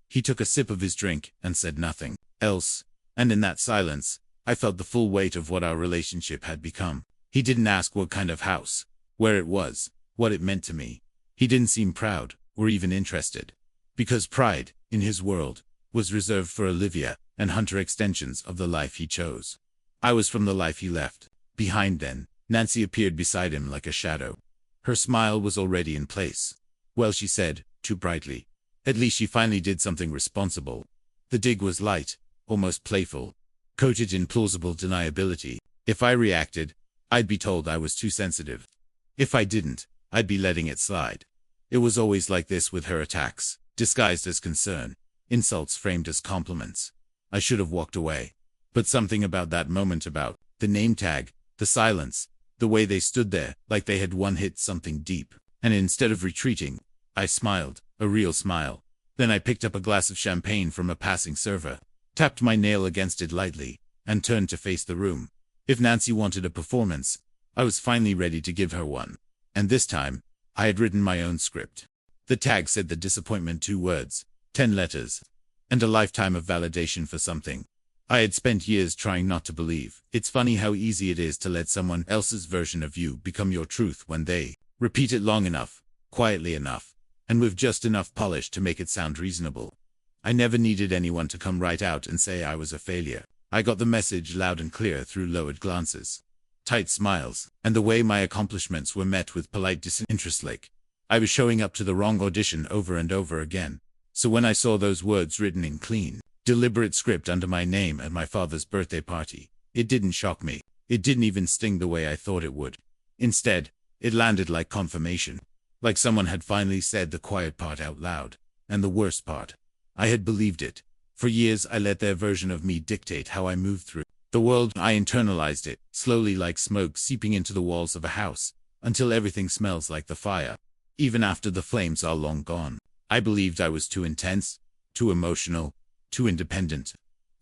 He took a sip of his drink and said nothing else, and in that silence, I felt the full weight of what our relationship had become. He didn't ask what kind of house, where it was, what it meant to me. He didn't seem proud, or even interested. Because pride, in his world, was reserved for Olivia and Hunter, extensions of the life he chose. I was from the life he left behind then. Nancy appeared beside him like a shadow. Her smile was already in place. "Well," she said, too brightly. "At least she finally did something responsible." The dig was light, almost playful, coated in plausible deniability. If I reacted, I'd be told I was too sensitive. If I didn't, I'd be letting it slide. It was always like this with her attacks, disguised as concern, insults framed as compliments. I should have walked away. But something about that moment, about the name tag, the silence, the way they stood there, like they had hit something deep. And instead of retreating, I smiled, a real smile. Then I picked up a glass of champagne from a passing server, tapped my nail against it lightly, and turned to face the room. If Nancy wanted a performance, I was finally ready to give her one. And this time, I had written my own script. The tag said the disappointment, 2 words, 10 letters, and a lifetime of validation for something I had spent years trying not to believe. It's funny how easy it is to let someone else's version of you become your truth when they repeat it long enough, quietly enough, and with just enough polish to make it sound reasonable. I never needed anyone to come right out and say I was a failure. I got the message loud and clear through lowered glances, tight smiles, and the way my accomplishments were met with polite disinterest. Like I was showing up to the wrong audition over and over again. So when I saw those words written in clean, deliberate script under my name at my father's birthday party, it didn't shock me. It didn't even sting the way I thought it would. Instead, it landed like confirmation. Like someone had finally said the quiet part out loud. And the worst part, I had believed it. For years I let their version of me dictate how I moved through the world. I internalized it, slowly like smoke seeping into the walls of a house, until everything smells like the fire. Even after the flames are long gone, I believed I was too intense, too emotional, too independent.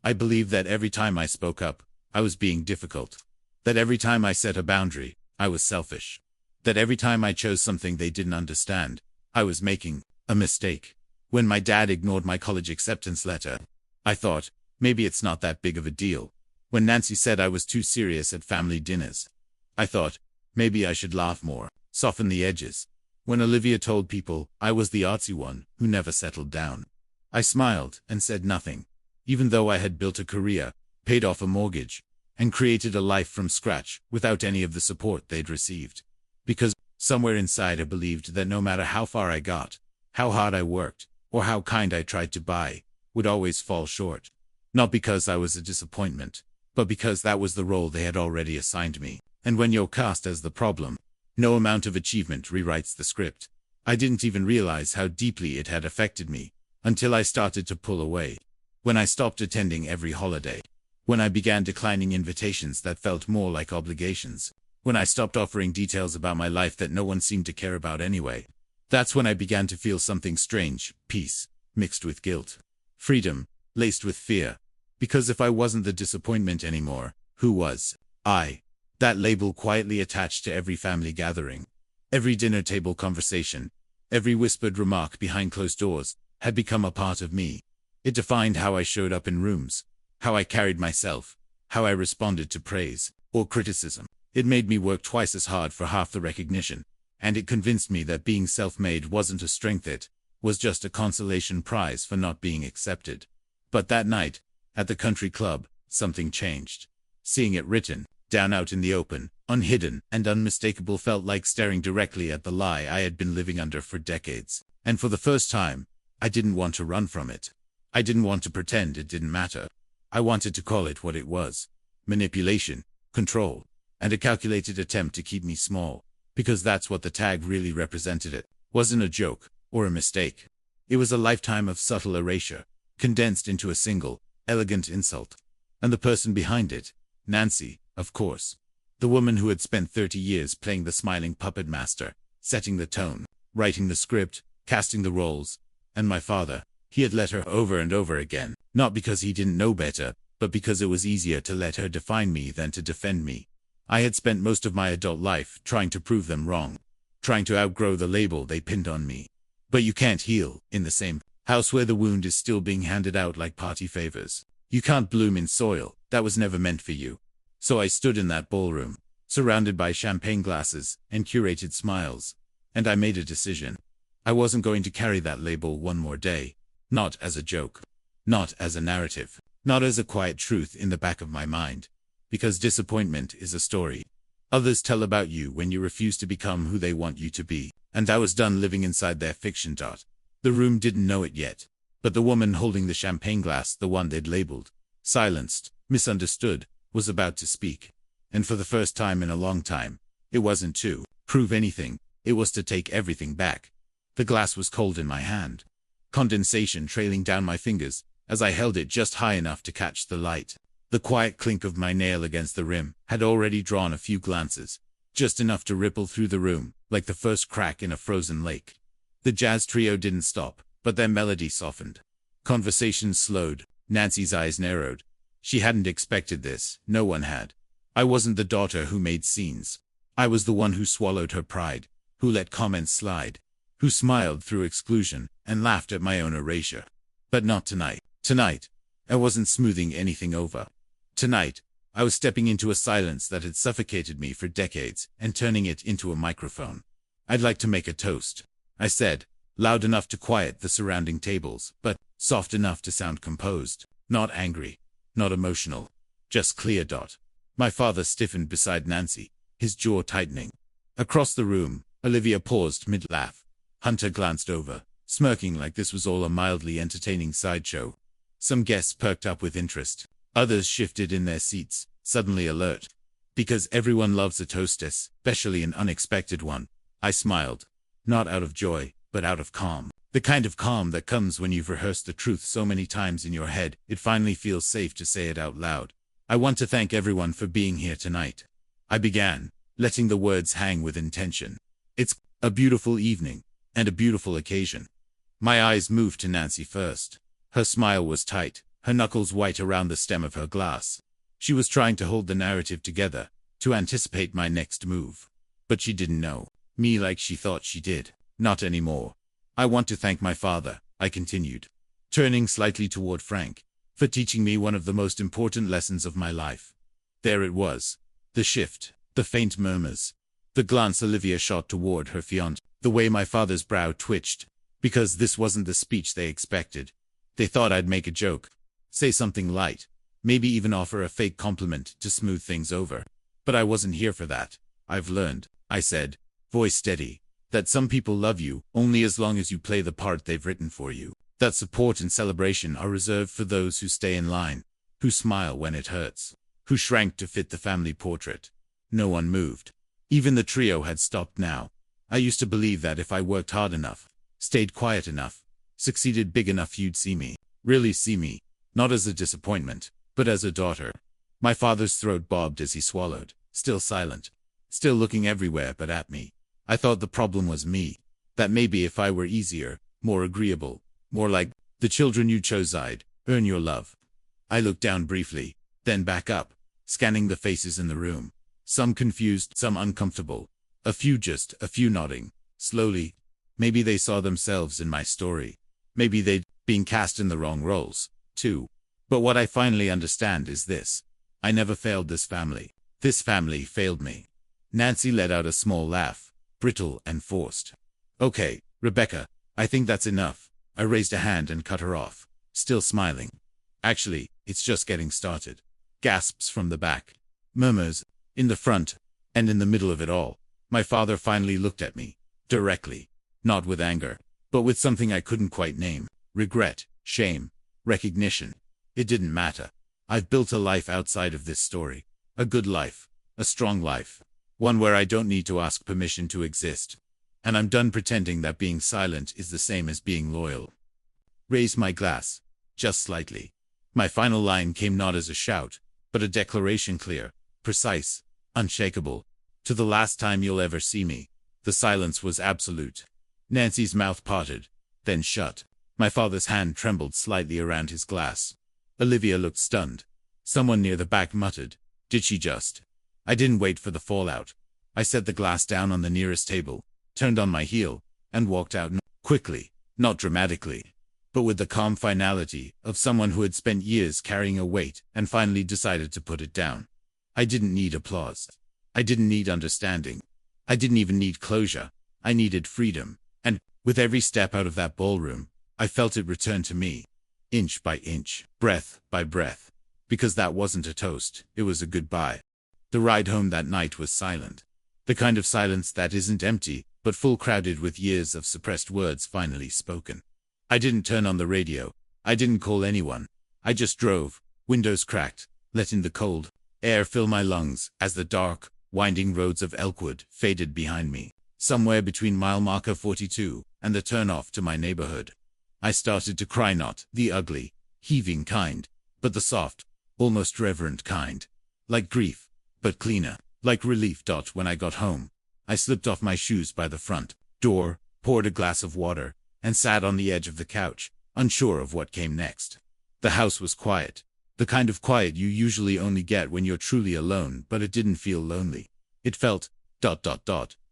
I believed that every time I spoke up, I was being difficult. That every time I set a boundary, I was selfish. That every time I chose something they didn't understand, I was making a mistake. When my dad ignored my college acceptance letter, I thought, maybe it's not that big of a deal. When Nancy said I was too serious at family dinners, I thought, maybe I should laugh more, soften the edges. When Olivia told people I was the artsy one who never settled down, I smiled and said nothing, even though I had built a career, paid off a mortgage, and created a life from scratch without any of the support they'd received. Because somewhere inside I believed that no matter how far I got, how hard I worked, or how kind I tried to buy, would always fall short. Not because I was a disappointment, but because that was the role they had already assigned me. And when you're cast as the problem, no amount of achievement rewrites the script. I didn't even realize how deeply it had affected me until I started to pull away. When I stopped attending every holiday. When I began declining invitations that felt more like obligations. When I stopped offering details about my life that no one seemed to care about anyway. That's when I began to feel something strange, peace, mixed with guilt. Freedom, laced with fear. Because if I wasn't the disappointment anymore, who was I? That label quietly attached to every family gathering. Every dinner table conversation. Every whispered remark behind closed doors had become a part of me. It defined how I showed up in rooms, how I carried myself, how I responded to praise or criticism. It made me work twice as hard for half the recognition, and it convinced me that being self-made wasn't a strength, it was just a consolation prize for not being accepted. But that night, at the country club, something changed. Seeing it written, down out in the open, unhidden and unmistakable, felt like staring directly at the lie I had been living under for decades. And for the first time, I didn't want to run from it. I didn't want to pretend it didn't matter. I wanted to call it what it was. Manipulation, control, and a calculated attempt to keep me small. Because that's what the tag really represented. It wasn't a joke or a mistake. It was a lifetime of subtle erasure, condensed into a single, elegant insult. And the person behind it, Nancy, of course. The woman who had spent 30 years playing the smiling puppet master, setting the tone, writing the script, casting the roles. And my father, he had let her over and over again, not because he didn't know better, but because it was easier to let her define me than to defend me. I had spent most of my adult life trying to prove them wrong, trying to outgrow the label they pinned on me. But you can't heal in the same house where the wound is still being handed out like party favors. You can't bloom in soil that was never meant for you. So I stood in that ballroom, surrounded by champagne glasses and curated smiles, and I made a decision. I wasn't going to carry that label one more day. Not as a joke. Not as a narrative. Not as a quiet truth in the back of my mind. Because disappointment is a story others tell about you when you refuse to become who they want you to be. And I was done living inside their fiction. The room didn't know it yet, but the woman holding the champagne glass, the one they'd labeled, silenced, misunderstood, was about to speak. And for the first time in a long time, it wasn't to prove anything, it was to take everything back. The glass was cold in my hand, condensation trailing down my fingers as I held it just high enough to catch the light. The quiet clink of my nail against the rim had already drawn a few glances, just enough to ripple through the room, like the first crack in a frozen lake. The jazz trio didn't stop, but their melody softened. Conversations slowed, Nancy's eyes narrowed. She hadn't expected this, no one had. I wasn't the daughter who made scenes. I was the one who swallowed her pride, who let comments slide, who smiled through exclusion and laughed at my own erasure. But not tonight. Tonight, I wasn't smoothing anything over. Tonight, I was stepping into a silence that had suffocated me for decades and turning it into a microphone. I'd like to make a toast, I said, loud enough to quiet the surrounding tables, but soft enough to sound composed, not angry, not emotional, just clear. My father stiffened beside Nancy, his jaw tightening. Across the room, Olivia paused mid-laugh. Hunter glanced over, smirking like this was all a mildly entertaining sideshow. Some guests perked up with interest. Others shifted in their seats, suddenly alert. Because everyone loves a toastess, especially an unexpected one. I smiled. Not out of joy, but out of calm. The kind of calm that comes when you've rehearsed the truth so many times in your head, it finally feels safe to say it out loud. I want to thank everyone for being here tonight. I began, letting the words hang with intention. It's a beautiful evening, and a beautiful occasion. My eyes moved to Nancy first. Her smile was tight, her knuckles white around the stem of her glass. She was trying to hold the narrative together, to anticipate my next move. But she didn't know me like she thought she did. Not anymore. I want to thank my father, I continued, turning slightly toward Frank, for teaching me one of the most important lessons of my life. There it was. The shift, the faint murmurs, the glance Olivia shot toward her fiancé, the way my father's brow twitched, because this wasn't the speech they expected. They thought I'd make a joke, say something light, maybe even offer a fake compliment to smooth things over. But I wasn't here for that. I've learned, I said, voice steady, that some people love you only as long as you play the part they've written for you. That support and celebration are reserved for those who stay in line, who smile when it hurts, who shrank to fit the family portrait. No one moved. Even the trio had stopped now. I used to believe that if I worked hard enough, stayed quiet enough, succeeded big enough, you'd see me, really see me, not as a disappointment, but as a daughter. My father's throat bobbed as he swallowed, still silent, still looking everywhere but at me. I thought the problem was me, that maybe if I were easier, more agreeable, more like the children you chose, I'd earn your love. I looked down briefly, then back up, scanning the faces in the room. Some confused, some uncomfortable. A few nodding, slowly. Maybe they saw themselves in my story. Maybe they'd been cast in the wrong roles, too. But what I finally understand is this. I never failed this family. This family failed me. Nancy let out a small laugh, brittle and forced. Okay, Rebecca, I think that's enough. I raised a hand and cut her off, still smiling. Actually, it's just getting started. Gasps from the back. Murmurs, in the front, and in the middle of it all. My father finally looked at me, directly, not with anger, but with something I couldn't quite name. Regret, shame, recognition. It didn't matter. I've built a life outside of this story. A good life, a strong life, one where I don't need to ask permission to exist. And I'm done pretending that being silent is the same as being loyal. Raise my glass, just slightly. My final line came not as a shout, but a declaration, clear, precise, unshakable. To the last time you'll ever see me. The silence was absolute. Nancy's mouth parted, then shut. My father's hand trembled slightly around his glass. Olivia looked stunned. Someone near the back muttered, "Did she just?" I didn't wait for the fallout. I set the glass down on the nearest table, turned on my heel, and walked out quickly, not dramatically, but with the calm finality of someone who had spent years carrying a weight and finally decided to put it down. I didn't need applause. I didn't need understanding. I didn't even need closure. I needed freedom. And with every step out of that ballroom, I felt it return to me, inch by inch, breath by breath. Because that wasn't a toast, it was a goodbye. The ride home that night was silent. The kind of silence that isn't empty, but full, crowded with years of suppressed words finally spoken. I didn't turn on the radio. I didn't call anyone. I just drove, windows cracked, let in the cold air fill my lungs as the dark, winding roads of Elkwood faded behind me, somewhere between mile marker 42 and the turnoff to my neighborhood. I started to cry, not the ugly, heaving kind, but the soft, almost reverent kind. Like grief, but cleaner, like relief. When I got home, I slipped off my shoes by the front door, poured a glass of water, and sat on the edge of the couch, unsure of what came next. The house was quiet. The kind of quiet you usually only get when you're truly alone, but it didn't feel lonely. It felt,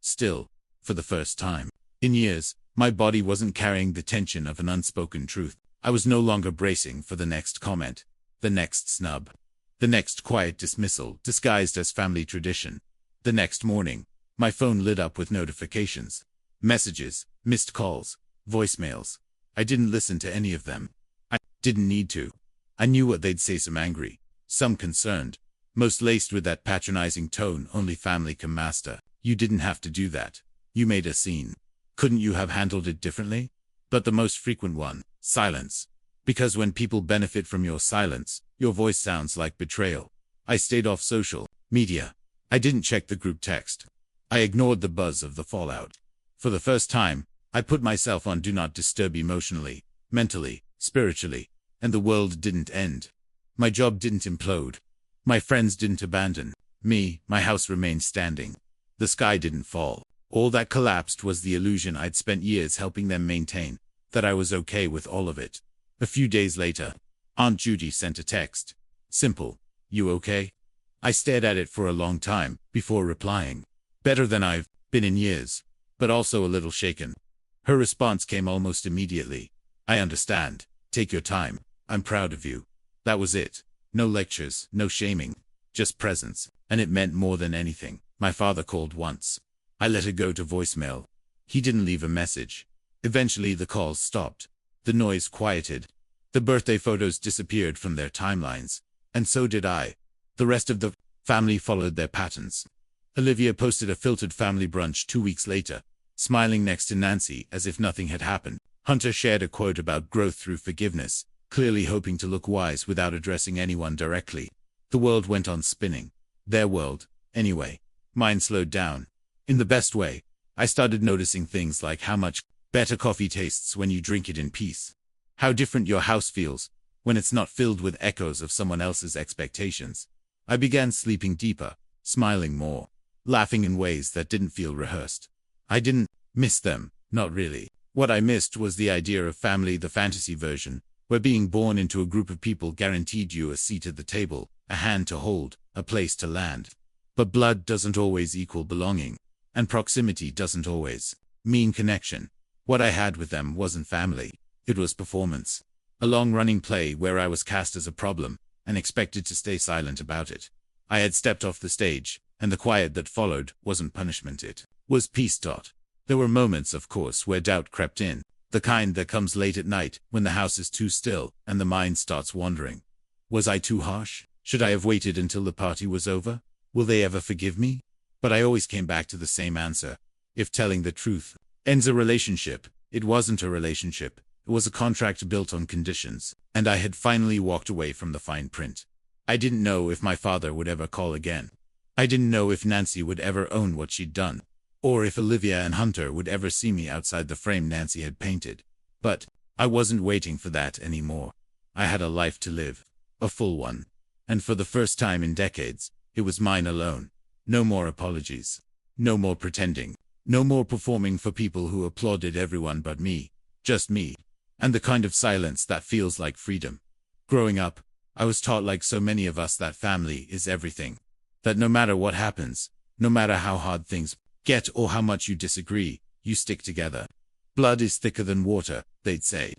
still, for the first time. In years, my body wasn't carrying the tension of an unspoken truth. I was no longer bracing for the next comment, the next snub, the next quiet dismissal disguised as family tradition. The next morning, my phone lit up with notifications, messages, missed calls, voicemails. I didn't listen to any of them. I didn't need to. I knew what they'd say, some angry, some concerned, most laced with that patronizing tone only family can master. You didn't have to do that. You made a scene. Couldn't you have handled it differently? But the most frequent one, silence. Because when people benefit from your silence, your voice sounds like betrayal. I stayed off social media. I didn't check the group text. I ignored the buzz of the fallout. For the first time, I put myself on do not disturb emotionally, mentally, spiritually. And the world didn't end. My job didn't implode. My friends didn't abandon me. My house remained standing. The sky didn't fall. All that collapsed was the illusion I'd spent years helping them maintain, that I was okay with all of it. A few days later, Aunt Judy sent a text. Simple. You okay? I stared at it for a long time before replying. Better than I've been in years, but also a little shaken. Her response came almost immediately. I understand. Take your time. I'm proud of you. That was it. No lectures, no shaming, just presence, and it meant more than anything. My father called once. I let it go to voicemail. He didn't leave a message. Eventually the calls stopped. The noise quieted. The birthday photos disappeared from their timelines, and so did I. The rest of the family followed their patterns. Olivia posted a filtered family brunch 2 weeks later, smiling next to Nancy as if nothing had happened. Hunter shared a quote about growth through forgiveness, clearly hoping to look wise without addressing anyone directly. The world went on spinning. Their world, anyway. Mine slowed down. In the best way. I started noticing things like how much better coffee tastes when you drink it in peace. How different your house feels when it's not filled with echoes of someone else's expectations. I began sleeping deeper, smiling more, laughing in ways that didn't feel rehearsed. I didn't miss them, not really. What I missed was the idea of family, the fantasy version, where being born into a group of people guaranteed you a seat at the table, a hand to hold, a place to land. But blood doesn't always equal belonging, and proximity doesn't always mean connection. What I had with them wasn't family, it was performance. A long-running play where I was cast as a problem, and expected to stay silent about it. I had stepped off the stage, and the quiet that followed wasn't punishment, it was peace. There were moments, of course, where doubt crept in, the kind that comes late at night when the house is too still and the mind starts wandering. Was I too harsh? Should I have waited until the party was over? Will they ever forgive me? But I always came back to the same answer. If telling the truth ends a relationship, it wasn't a relationship. It was a contract built on conditions, and I had finally walked away from the fine print. I didn't know if my father would ever call again. I didn't know if Nancy would ever own what she'd done, or if Olivia and Hunter would ever see me outside the frame Nancy had painted. But I wasn't waiting for that anymore. I had a life to live, a full one. And for the first time in decades, it was mine alone. No more apologies. No more pretending. No more performing for people who applauded everyone but me. Just me. And the kind of silence that feels like freedom. Growing up, I was taught, like so many of us, that family is everything. That no matter what happens, no matter how hard things get or how much you disagree, you stick together. Blood is thicker than water, they'd say.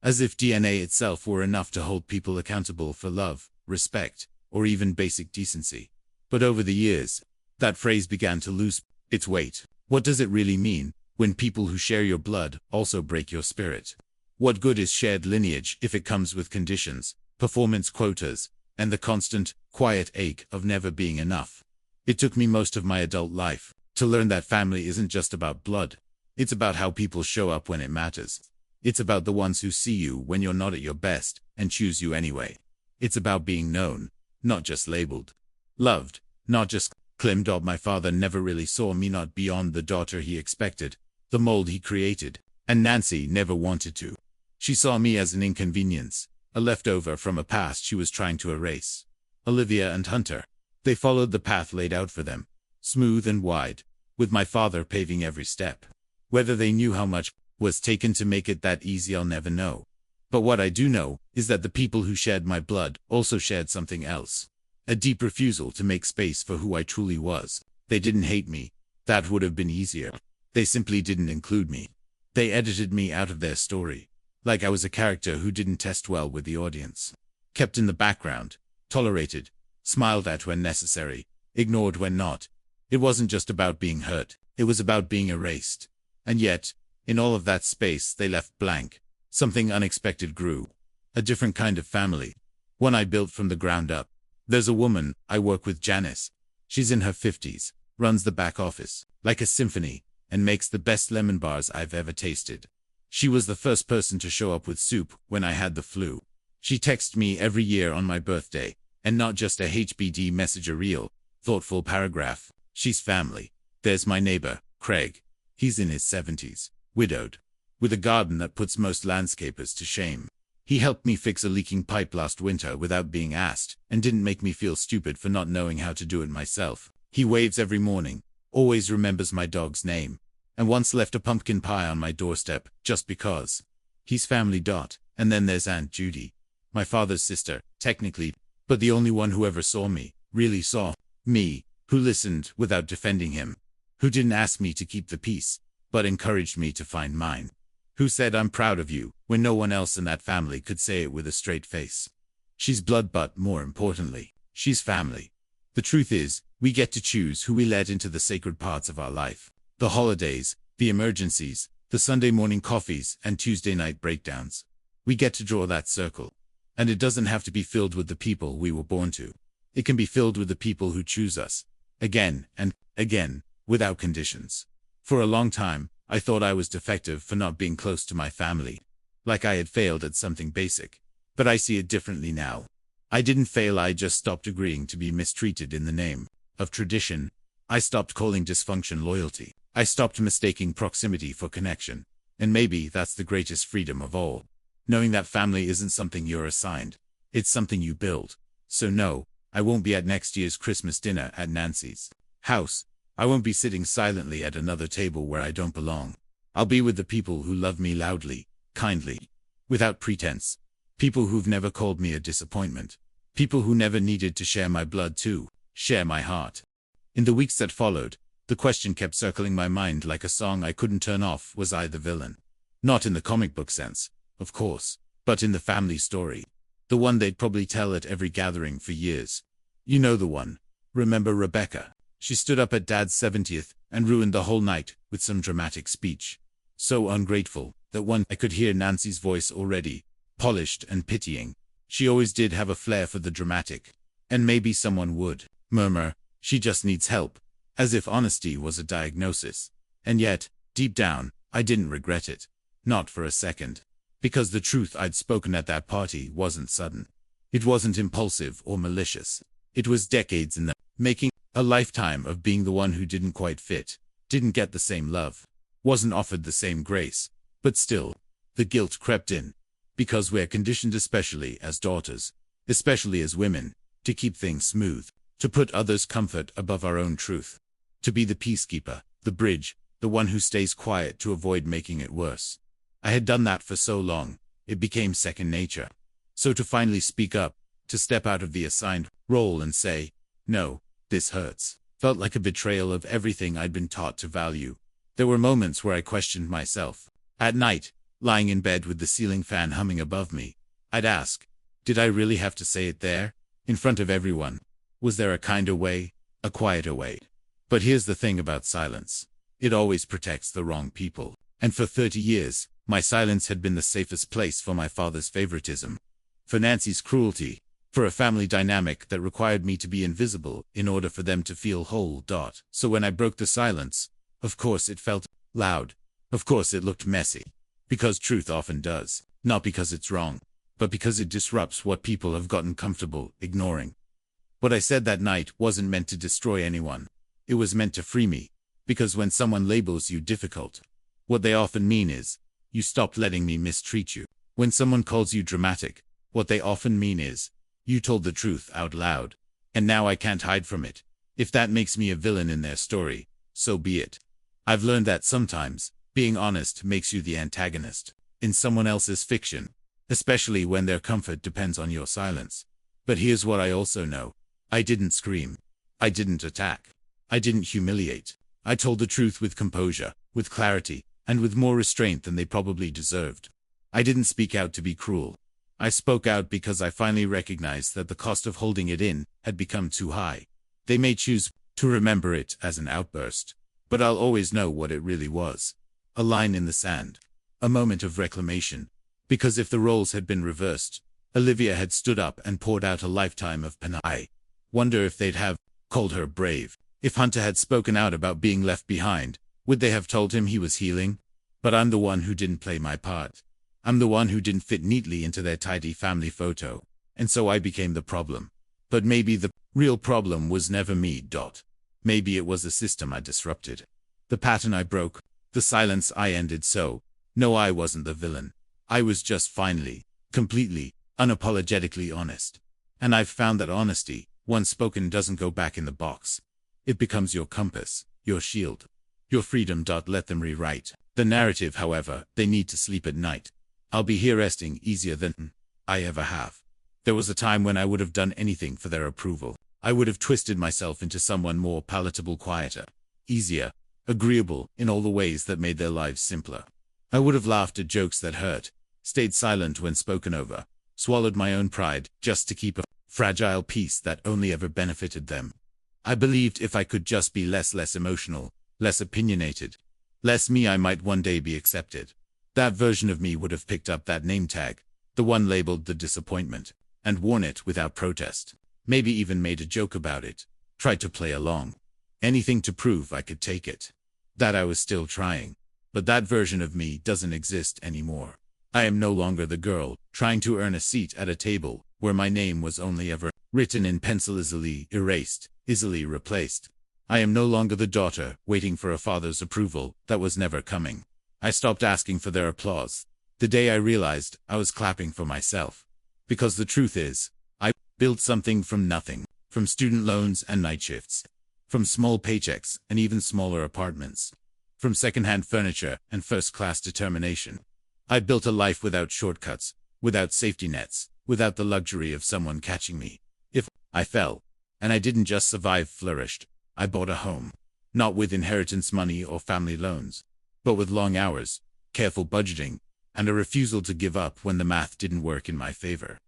As if DNA itself were enough to hold people accountable for love, respect, or even basic decency. But over the years, that phrase began to lose its weight. What does it really mean when people who share your blood also break your spirit? What good is shared lineage if it comes with conditions, performance quotas, and the constant, quiet ache of never being enough? It took me most of my adult life to learn that family isn't just about blood. It's about how people show up when it matters. It's about the ones who see you when you're not at your best and choose you anyway. It's about being known, not just labeled. Loved, not just claimed. My father never really saw me not beyond the daughter he expected, the mold he created, and Nancy never wanted to. She saw me as an inconvenience, a leftover from a past she was trying to erase. Olivia and Hunter, they followed the path laid out for them, smooth and wide, with my father paving every step. Whether they knew how much was taken to make it that easy, I'll never know. But what I do know is that the people who shared my blood also shared something else. A deep refusal to make space for who I truly was. They didn't hate me. That would have been easier. They simply didn't include me. They edited me out of their story. Like I was a character who didn't test well with the audience. Kept in the background, tolerated, smiled at when necessary, ignored when not. It wasn't just about being hurt, it was about being erased. And yet, in all of that space they left blank. Something unexpected grew. A different kind of family. One I built from the ground up. There's a woman I work with, Janice. She's in her 50s, runs the back office, like a symphony, and makes the best lemon bars I've ever tasted. She was the first person to show up with soup when I had the flu. She texts me every year on my birthday, and not just a HBD message, a real, thoughtful paragraph. She's family. There's my neighbor, Craig. He's in his 70s, widowed, with a garden that puts most landscapers to shame. He helped me fix a leaking pipe last winter without being asked, and didn't make me feel stupid for not knowing how to do it myself. He waves every morning, always remembers my dog's name, and once left a pumpkin pie on my doorstep, just because. He's family. And then there's Aunt Judy, my father's sister, technically, but the only one who ever saw me, really saw me, who listened without defending him, who didn't ask me to keep the peace, but encouraged me to find mine, who said I'm proud of you, when no one else in that family could say it with a straight face. She's blood, but more importantly, she's family. The truth is, we get to choose who we let into the sacred parts of our life. The holidays, the emergencies, the Sunday morning coffees, and Tuesday night breakdowns. We get to draw that circle. And it doesn't have to be filled with the people we were born to. It can be filled with the people who choose us, again and again, without conditions. For a long time, I thought I was defective for not being close to my family. Like I had failed at something basic. But I see it differently now. I didn't fail, I just stopped agreeing to be mistreated in the name of tradition. I stopped calling dysfunction loyalty. I stopped mistaking proximity for connection. And maybe that's the greatest freedom of all. Knowing that family isn't something you're assigned. It's something you build. So no, I won't be at next year's Christmas dinner at Nancy's house. I won't be sitting silently at another table where I don't belong. I'll be with the people who love me loudly, kindly, without pretense. People who've never called me a disappointment. People who never needed to share my blood too, share my heart. In the weeks that followed, the question kept circling my mind like a song I couldn't turn off. Was I the villain? Not in the comic book sense, of course, but in the family story. The one they'd probably tell at every gathering for years. You know the one. Remember Rebecca? She stood up at Dad's 70th and ruined the whole night with some dramatic speech. So ungrateful that I could hear Nancy's voice already, polished and pitying. She always did have a flair for the dramatic. And maybe someone would murmur, she just needs help, as if honesty was a diagnosis. And yet, deep down, I didn't regret it. Not for a second. Because the truth I'd spoken at that party wasn't sudden. It wasn't impulsive or malicious. It was decades in the making, a lifetime of being the one who didn't quite fit, didn't get the same love, wasn't offered the same grace. But still, the guilt crept in. Because we're conditioned, especially as daughters, especially as women, to keep things smooth, to put others' comfort above our own truth, to be the peacekeeper, the bridge, the one who stays quiet to avoid making it worse. I had done that for so long, it became second nature. So to finally speak up, to step out of the assigned role and say, no, this hurts, felt like a betrayal of everything I'd been taught to value. There were moments where I questioned myself. At night, lying in bed with the ceiling fan humming above me, I'd ask, did I really have to say it there, in front of everyone? Was there a kinder way, a quieter way? But here's the thing about silence. It always protects the wrong people. And for 30 years, my silence had been the safest place for my father's favoritism, for Nancy's cruelty, for a family dynamic that required me to be invisible in order for them to feel whole. So when I broke the silence, of course it felt loud. Of course it looked messy. Because truth often does. Not because it's wrong, but because it disrupts what people have gotten comfortable ignoring. What I said that night wasn't meant to destroy anyone. It was meant to free me. Because when someone labels you difficult, what they often mean is, you stopped letting me mistreat you. When someone calls you dramatic, what they often mean is, you told the truth out loud. And now I can't hide from it. If that makes me a villain in their story, so be it. I've learned that sometimes, being honest makes you the antagonist in someone else's fiction, especially when their comfort depends on your silence. But here's what I also know. I didn't scream. I didn't attack. I didn't humiliate. I told the truth with composure, with clarity, and with more restraint than they probably deserved. I didn't speak out to be cruel. I spoke out because I finally recognized that the cost of holding it in had become too high. They may choose to remember it as an outburst, but I'll always know what it really was. A line in the sand. A moment of reclamation. Because if the roles had been reversed, Olivia had stood up and poured out a lifetime of pain. I wonder if they'd have called her brave. If Hunter had spoken out about being left behind, would they have told him he was healing? But I'm the one who didn't play my part. I'm the one who didn't fit neatly into their tidy family photo. And so I became the problem. But maybe the real problem was never me. Maybe it was the system I disrupted. The pattern I broke. The silence I ended. So, no, I wasn't the villain. I was just finally, completely, unapologetically honest. And I've found that honesty, once spoken, doesn't go back in the box. It becomes your compass, your shield, your freedom. Let them rewrite the narrative however they need to sleep at night. I'll be here resting easier than I ever have. There was a time when I would have done anything for their approval. I would have twisted myself into someone more palatable, quieter, easier, agreeable in all the ways that made their lives simpler. I would have laughed at jokes that hurt, stayed silent when spoken over, swallowed my own pride just to keep a fragile peace that only ever benefited them. I believed if I could just be less emotional, less opinionated, less me, I might one day be accepted. That version of me would have picked up that name tag, The one labeled the disappointment, and worn it without protest. Maybe even made a joke about it. Tried to play along. Anything to prove I could take it. That I was still trying. But that version of me doesn't exist anymore. I am no longer the girl, trying to earn a seat at a table, where my name was only ever written in pencil, easily erased, easily replaced. I am no longer the daughter, waiting for a father's approval, that was never coming. I stopped asking for their applause. The day I realized I was clapping for myself. Because the truth is, I built something from nothing. From student loans and night shifts. From small paychecks and even smaller apartments. From secondhand furniture and first-class determination. I built a life without shortcuts, without safety nets, without the luxury of someone catching me. If I fell, and I didn't just survive, flourished, I bought a home. Not with inheritance money or family loans, but with long hours, careful budgeting, and a refusal to give up when the math didn't work in my favor.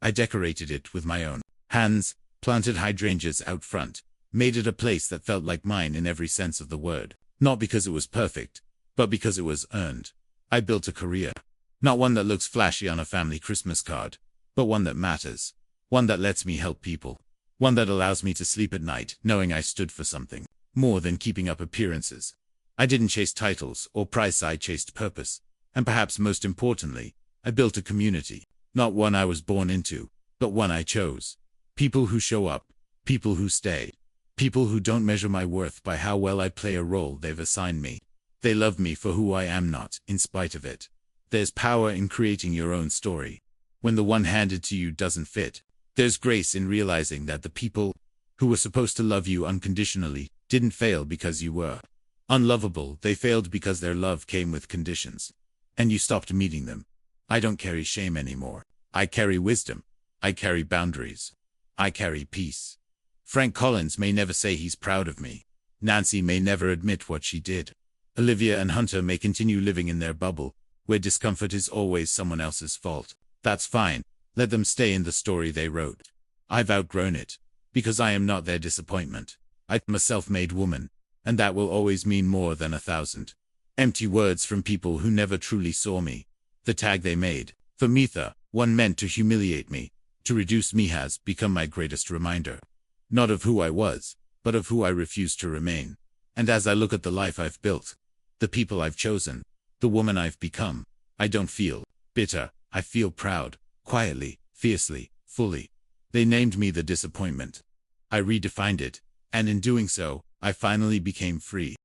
I decorated it with my own hands, planted hydrangeas out front, made it a place that felt like mine in every sense of the word. Not because it was perfect, but because it was earned. I built a career. Not one that looks flashy on a family Christmas card, but one that matters. One that lets me help people. One that allows me to sleep at night, knowing I stood for something more than keeping up appearances. I didn't chase titles or price, I chased purpose. And perhaps most importantly, I built a community. Not one I was born into, but one I chose. People who show up. People who stay. People who don't measure my worth by how well I play a role they've assigned me. They love me for who I am, not in spite of it. There's power in creating your own story. When the one handed to you doesn't fit, there's grace in realizing that the people who were supposed to love you unconditionally didn't fail because you were unlovable. They failed because their love came with conditions. And you stopped meeting them. I don't carry shame anymore. I carry wisdom. I carry boundaries. I carry peace. Frank Collins may never say he's proud of me. Nancy may never admit what she did. Olivia and Hunter may continue living in their bubble, where discomfort is always someone else's fault. That's fine. Let them stay in the story they wrote. I've outgrown it, because I am not their disappointment. I'm a self-made woman, and that will always mean more than 1,000 empty words from people who never truly saw me. The tag they made, for Mitha, one meant to humiliate me, to reduce me, has become my greatest reminder. Not of who I was, but of who I refused to remain. And as I look at the life I've built, the people I've chosen, the woman I've become, I don't feel bitter. I feel proud, quietly, fiercely, fully. They named me the disappointment. I redefined it, and in doing so, I finally became free.